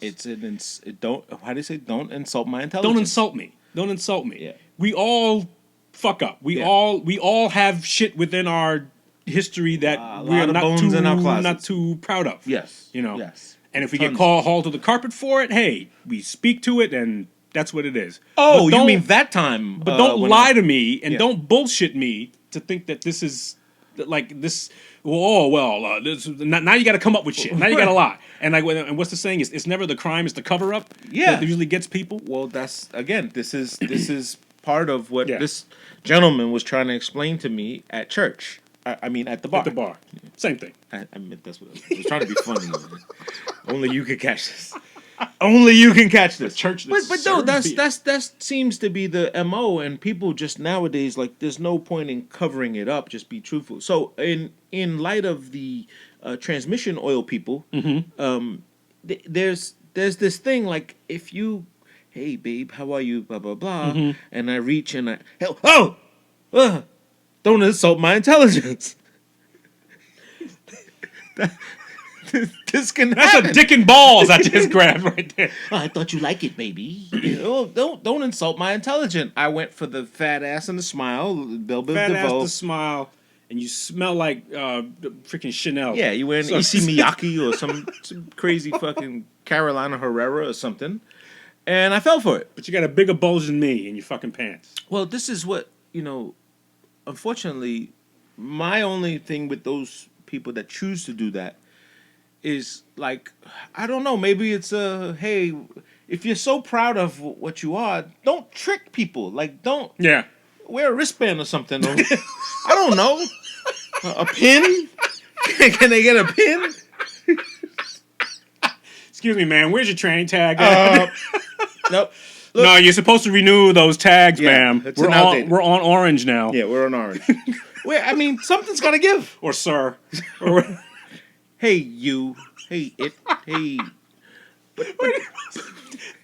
How do you say? Don't insult my intelligence. Don't insult me. Don't insult me. Yeah. We all fuck up. We all have shit within our history that A we're lot of not bones in our closets. not too proud of. Yes. You know. Yes. And if we Tons. get hauled to the carpet for it, hey, we speak to it and That's what it is. Oh, But you don't- mean that time? But don't when lie to me and Yeah. don't bullshit me to think that this is like this. Now you got to come up with shit. Now you got to lie. And like, and what's the saying? It's never the crime; it's the cover up. Yeah. that usually gets people. Well, that's again. This is part of what Yeah. this gentleman was trying to explain to me at church. I mean, at the bar. At the bar, same thing. I meant that's what I was trying to be funny. Man. Only you can catch this. Only you can catch this. church that but no, serves beer. that seems to be the MO, and people just nowadays like there's no point in covering it up. Just be truthful. So in light of the transmission oil people, there's this thing like if you, hey babe, how are you? Blah blah blah, and I reach and I don't insult my intelligence. This can That's happen. a dick and balls I just grabbed right there. Oh, I thought you like it, baby. Don't insult my intelligence. I went for the fat ass and the smile. Bill Fat ass DeVoe. to smile, and you smell like freaking Chanel. Yeah, you wearing So- Issey Miyake or some crazy fucking Carolina Herrera or something. And I fell for it. But you got a bigger bulge than me in your fucking pants. Well, this is what, unfortunately, my only thing with those people that choose to do that is like, I don't know, maybe it's hey, if you're so proud of what you are, don't trick people. Like, don't Yeah. wear a wristband or something. I don't know. A pin? Can they get a pin? Excuse me, man. Where's your tranny tag? Nope. No, you're supposed to renew those tags, Yeah, ma'am. it's an outdated. We're on orange now. Yeah, we're on orange. Wait, I mean, something's got to give. Or sir. Or, Hey, you. Hey, it. Hey.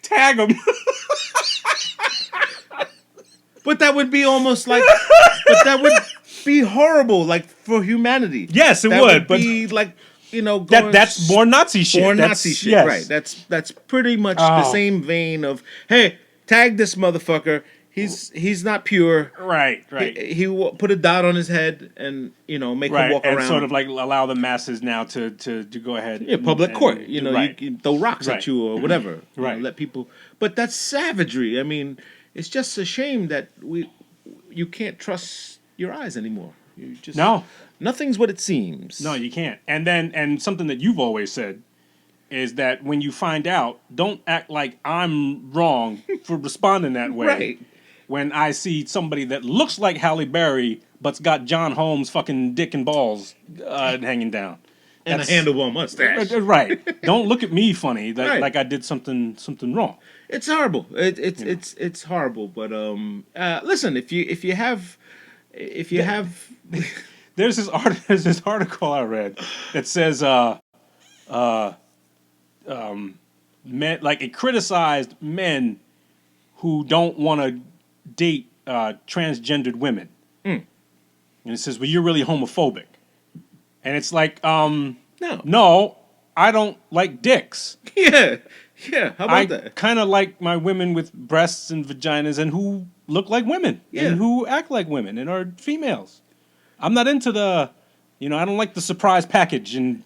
tag them. But that would be almost like. But that would be horrible, like, for humanity. Yes, it That would, but be like, going that's more Nazi shit. More That's- Nazi shit, yes. right? That's pretty much the Oh. same vein of, hey, tag this motherfucker. He's not pure. Right. He will put a dot on his head and make him Right, walk and around. sort of like allow the masses now to go ahead. Yeah, public and- court. and- You right. can throw rocks Right. at you or whatever. Right. Let people. But that's savagery. I mean, it's just a shame that you can't trust your eyes anymore. You just No. Nothing's what it seems. No, you can't. And something that you've always said is that when you find out, don't act like I'm wrong for responding that way. Right. When I see somebody that looks like Halle Berry but's got John Holmes' fucking dick and balls hanging down. And a handlebar mustache. Right. Don't look at me funny Right. like I did something wrong. It's horrible. It's horrible. But listen, if you have There's this article I read that says men, like, it criticized men who don't want to date transgendered women. And it says, well, you're really homophobic. And it's like, no, I don't like dicks. yeah. How about I that? kind of like my women with breasts and vaginas and who look like women Yeah. and who act like women and are females. I'm not into the, I don't like the surprise package and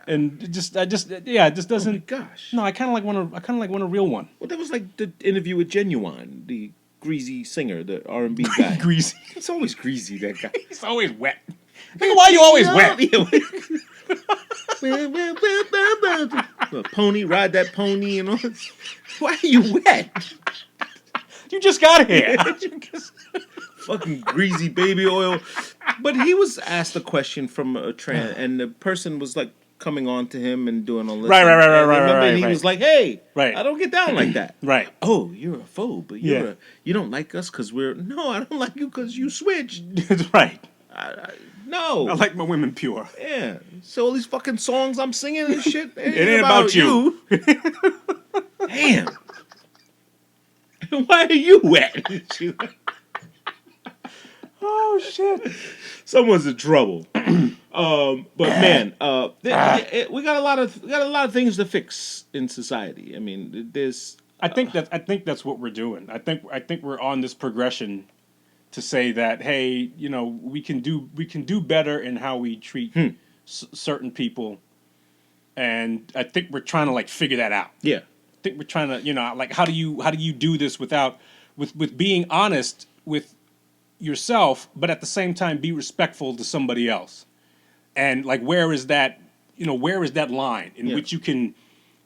it just doesn't. Gosh. No, I kind of like want a real one. Well, that was like the interview with Genuine, the greasy singer, the R&B guy. Greasy. It's always greasy, that guy. He's always wet. Why are you always wet? The pony, ride that pony and all. Why are you wet? You just got here. Fucking greasy baby oil. But he was asked a question from a trans, and the person was like coming on to him and doing all this. Right. And he right. was like, "Hey, Right. I don't get down like that." Right. Oh, you're a phobe, but Yeah. you don't like us because we're no, I don't like you because you switched. That's right. No, I like my women pure. yeah. So all these fucking songs I'm singing and shit, it ain't about you. Damn. Why are you wet? Oh shit. Someone's in trouble. But man, we got a lot of things to fix in society. I mean, there's. I think that's what we're doing. I think we're on this progression to say that, hey, we can do better in how we treat certain people, and I think we're trying to like figure that out. Yeah. think we're trying to, like how do you do this without with being honest with yourself, but at the same time be respectful to somebody else, and like where is that line in which you can,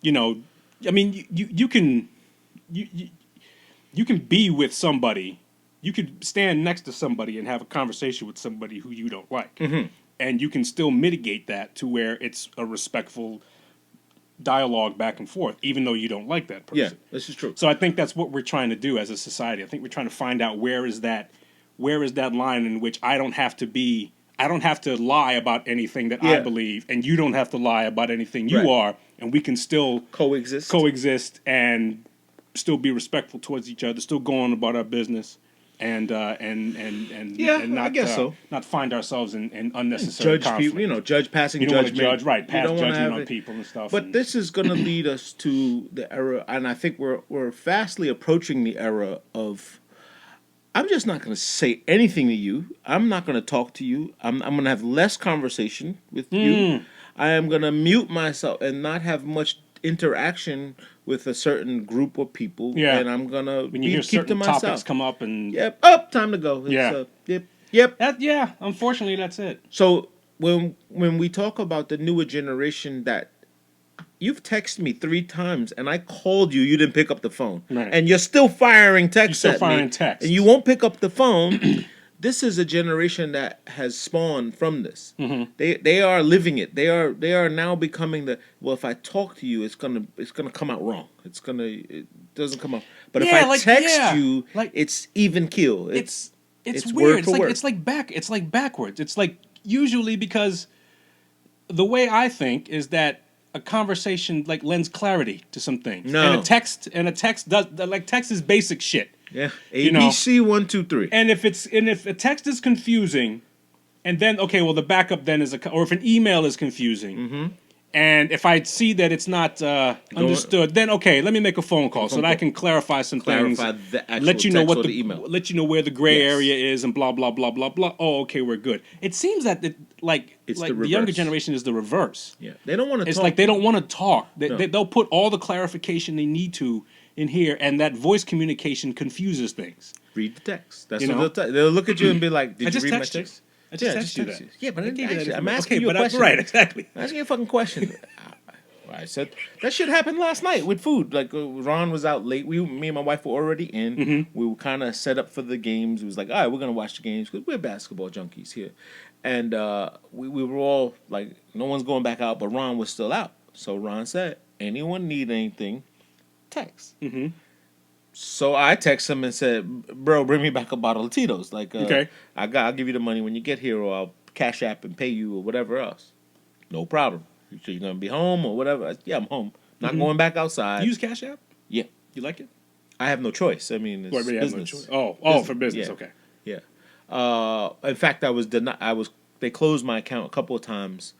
I mean you can you can be with somebody, you could stand next to somebody and have a conversation with somebody who you don't like, and you can still mitigate that to where it's a respectful dialogue back and forth, even though you don't like that person. Yeah, this is true. So I think that's what we're trying to do as a society. I think we're trying to find out where is that line in which I don't have to lie about anything that I believe, and you don't have to lie about anything you are, and we can still coexist and still be respectful towards each other, still go on about our business, and not, I guess so. Not find ourselves in unnecessary judge conflict. people, judge passing you don't judgment. Want to judge, pass judgment on people and stuff. But this is going to lead us to the era, and I think we're fastly approaching the era of, I'm just not going to say anything to you. I'm not going to talk to you. I'm going to have less conversation with you. I am going to mute myself and not have much interaction with a certain group of people. Yeah. And I'm going to when you hear keep certain to myself. topics come up and Time to go. It's, yep. Unfortunately, that's it. So when we talk about the newer generation, that you've texted me 3 times and I called you, you didn't pick up the phone, and you're still firing texts at me, and you won't pick up the phone. This is a generation that has spawned from this. They are living it. They are now becoming if I talk to you, it's gonna come out wrong. It doesn't come out. But if I text you, it's even kill. It's weird. It's like backwards. It's like usually because the way I think is that a conversation like lends clarity to some things. No. And a text does, like, text is basic shit. Yeah. ABC 1, 2, 3. And if a text is confusing, and then the backup then is or if an email is confusing, and if I see that it's not understood, then let me make a phone call so that I can clarify some things. The actual let you know text what the email. Let you know where the gray area is and blah blah blah blah blah. Oh, okay, we're good. It seems that the younger generation is the reverse. Yeah, they don't want to. It's like they don't want to talk. They'll put all the clarification they need to in here, and that voice communication confuses things. Read the text. That's what they'll look at you and be like, "Did you read my text?" I just texted you that. Yeah, but I'm asking you a question. Right, exactly. I'm asking you a fucking question. I said that shit happened last night with food. Like Ron was out late. Me and my wife were already in. We were kind of set up for the games. It was like, all right, we're gonna watch the games because we're basketball junkies here, and we were all like, no one's going back out, but Ron was still out. So Ron said, anyone need anything, text. So I texted him and said, bro, bring me back a bottle of Tito's. Like, I'll give you the money when you get here, or I'll Cash App and pay you, or whatever else. No problem. You sure you're going to be home or whatever? Yeah, I'm home. Not going back outside. You use Cash App? Yeah. You like it? I have no choice. I mean, it's business. No choice. Oh, for business. Yeah. Okay. Yeah. In fact, they closed my account a couple of times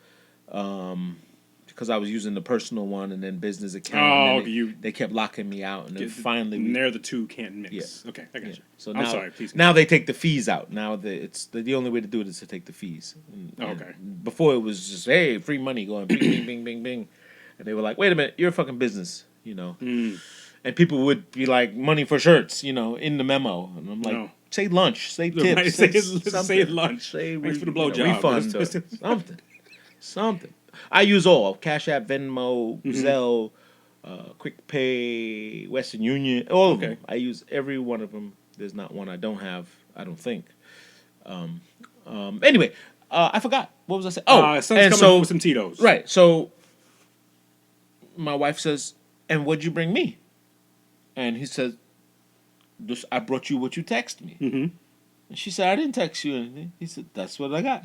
because I was using the personal one and then business account. They kept locking me out, and then finally, the two can't mix. Yeah. Okay, I got you. So I'm sorry. Please. Now they take the fees out. Now it's the only way to do it is to take the fees. Okay. Before it was just, hey, free money going bing bing bing bing bing, and they were like, wait a minute, you're a fucking business, And people would be like, money for shirts, in the memo, and I'm like. No. Say lunch, say tips, right. say lunch. Thanks for the blowjob. Refund, something. I use all Cash App, Venmo, Zelle, Quick Pay, Western Union, all of them. I use every one of them. There's not one I don't have. I don't think. Anyway, I forgot. What was I saying? Oh, son's coming with some Tito's. Right. So my wife says, "And what'd you bring me?" And he says, I brought you what you texted me. And she said, I didn't text you anything. He said, that's what I got.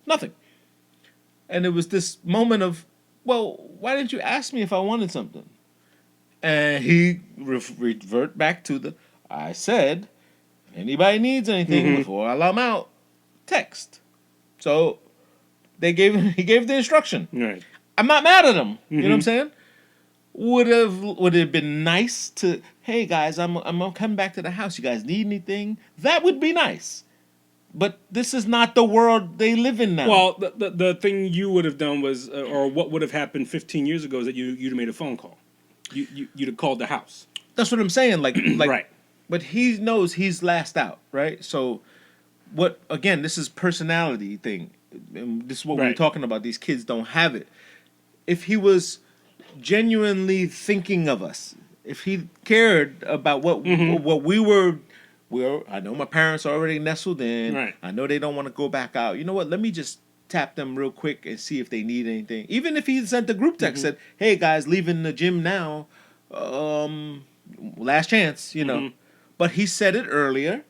Nothing. And it was this moment of, well, why didn't you ask me if I wanted something? And he revert back to I said, if anybody needs anything before I allow them out, text. So he gave the instruction. Right. I'm not mad at him. You know what I'm saying? Would it have been nice to, hey guys, I'm gonna come back to the house. You guys need anything? That would be nice. But this is not the world they live in now. Well, the thing you would have done was, or what would have happened 15 years ago, is that you'd have made a phone call. you'd have called the house. That's what I'm saying. Like, Right. But he knows he's last out, right? So, what? Again, this is personality thing. And this is what we were Right. talking about. These kids don't have it. If he was genuinely thinking of us, if he cared about what we were, I know my parents are already nestled in. Right. I know they don't want to go back out. You know what? Let me just tap them real quick and see if they need anything. Even if he sent a group text said, "Hey guys, leaving the gym now. Last chance," you know. But he said it earlier.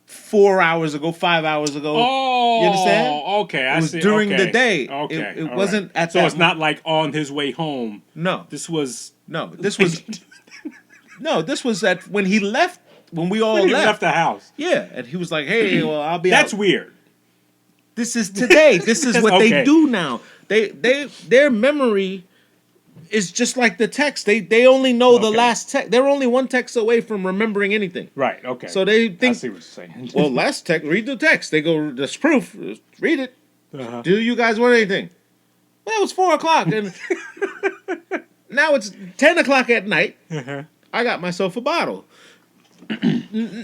4 hours ago, 5 hours ago. Oh, you understand? Okay, It was during the day. Okay, It all wasn't right. at So that it's not like on his way home. No. This was This was this was at when he left. When we all when he left. left the house. Yeah, and he was like, "Hey, well, I'll be That's out." weird. This is today. This is what Okay. they do now. Their memory is just like the text. They only know the Okay. last text. They're only one text away from remembering anything. Right. Okay. So they I think, see what you're saying. well, last text. Read the text. They go, "That's proof. Read it. Uh-huh. Do you guys want anything?" Well, it was 4:00, and now it's 10:00 at night. I got myself a bottle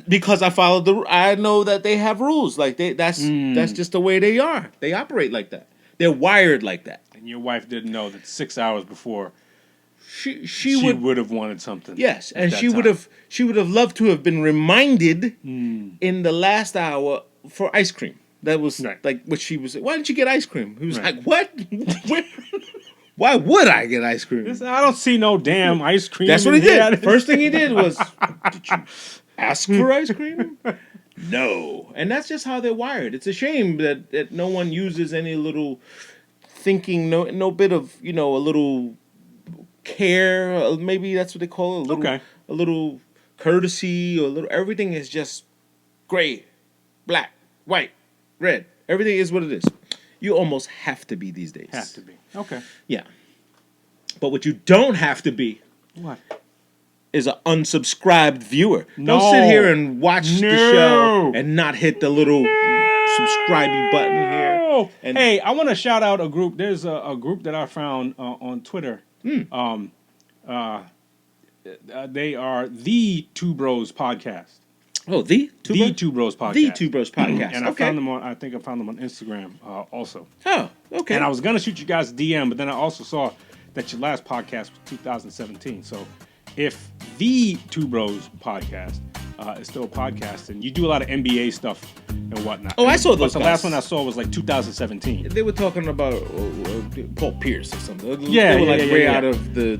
because I followed the. I know that they have rules. Like that's just the way they are. They operate like that. They're wired like that. And your wife didn't know that 6 hours before She would have wanted something. yes, at and that she would time. have loved to have been reminded in the last hour for ice cream. That was Right. like what she was. Why didn't you get ice cream? He was Right. like, "What? Why would I get ice cream?" I don't see no damn ice cream. That's what in he did. here. First thing he did was, "Did you ask for ice cream?" No. And that's just how they're wired. It's a shame that no one uses any little thinking, no bit of, a little care. Maybe that's what they call it. Okay. A little courtesy, or a little. Everything is just gray, black, white, red. Everything is what it is. You almost have to be these days. Have to be. Okay. Yeah. But what you don't have to be What? is an unsubscribed viewer. No. Don't sit here and watch the No. show and not hit the little subscribing button here. Oh, And- hey, I want to shout out a group. There's a group that I found on Twitter. They are the Two Bros Podcast. Oh, the Two The Bros? Two Bros Podcast. The Two Bros Podcast. And I Okay. found them on. I think I found them on Instagram also. Oh, okay. And I was gonna shoot you guys a DM, but then I also saw that your last podcast was 2017. So if the Two Bros Podcast is still a podcast, and you do a lot of NBA stuff and whatnot. Oh, I saw those But the guys. last one I saw was like 2017. They were talking about Paul Pierce or something. Yeah, they were like yeah, way yeah. out of the.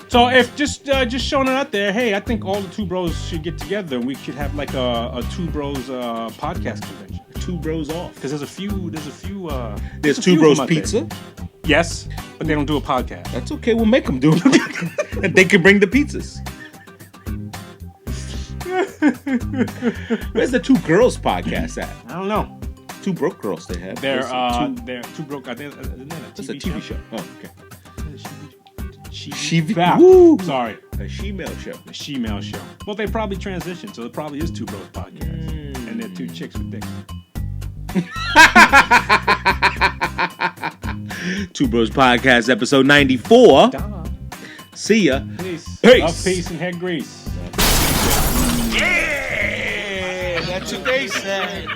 So if just showing it out there, hey, I think all the Two Bros should get together and we could have like a Two Bros podcast convention. Two Bros off. Because there's a few. There's a Two few Bros of them out there. Pizza. Yes, but they don't do a podcast. That's okay. We'll make them do it, and they can bring the pizzas. Where's the Two Girls podcast at? I don't know. Two Broke Girls they have. They're Two- they're Two Broke. I think That's a TV show. Oh, okay. She Woo! Sorry, A she-male show. the she-male show. Well, they probably transitioned, so it probably is Two Bros podcast, and they're two chicks with dicks. Two Bros Podcast, episode 94. See ya. Peace. Peace. Love, peace, and head grease. Yeah, that's what they said.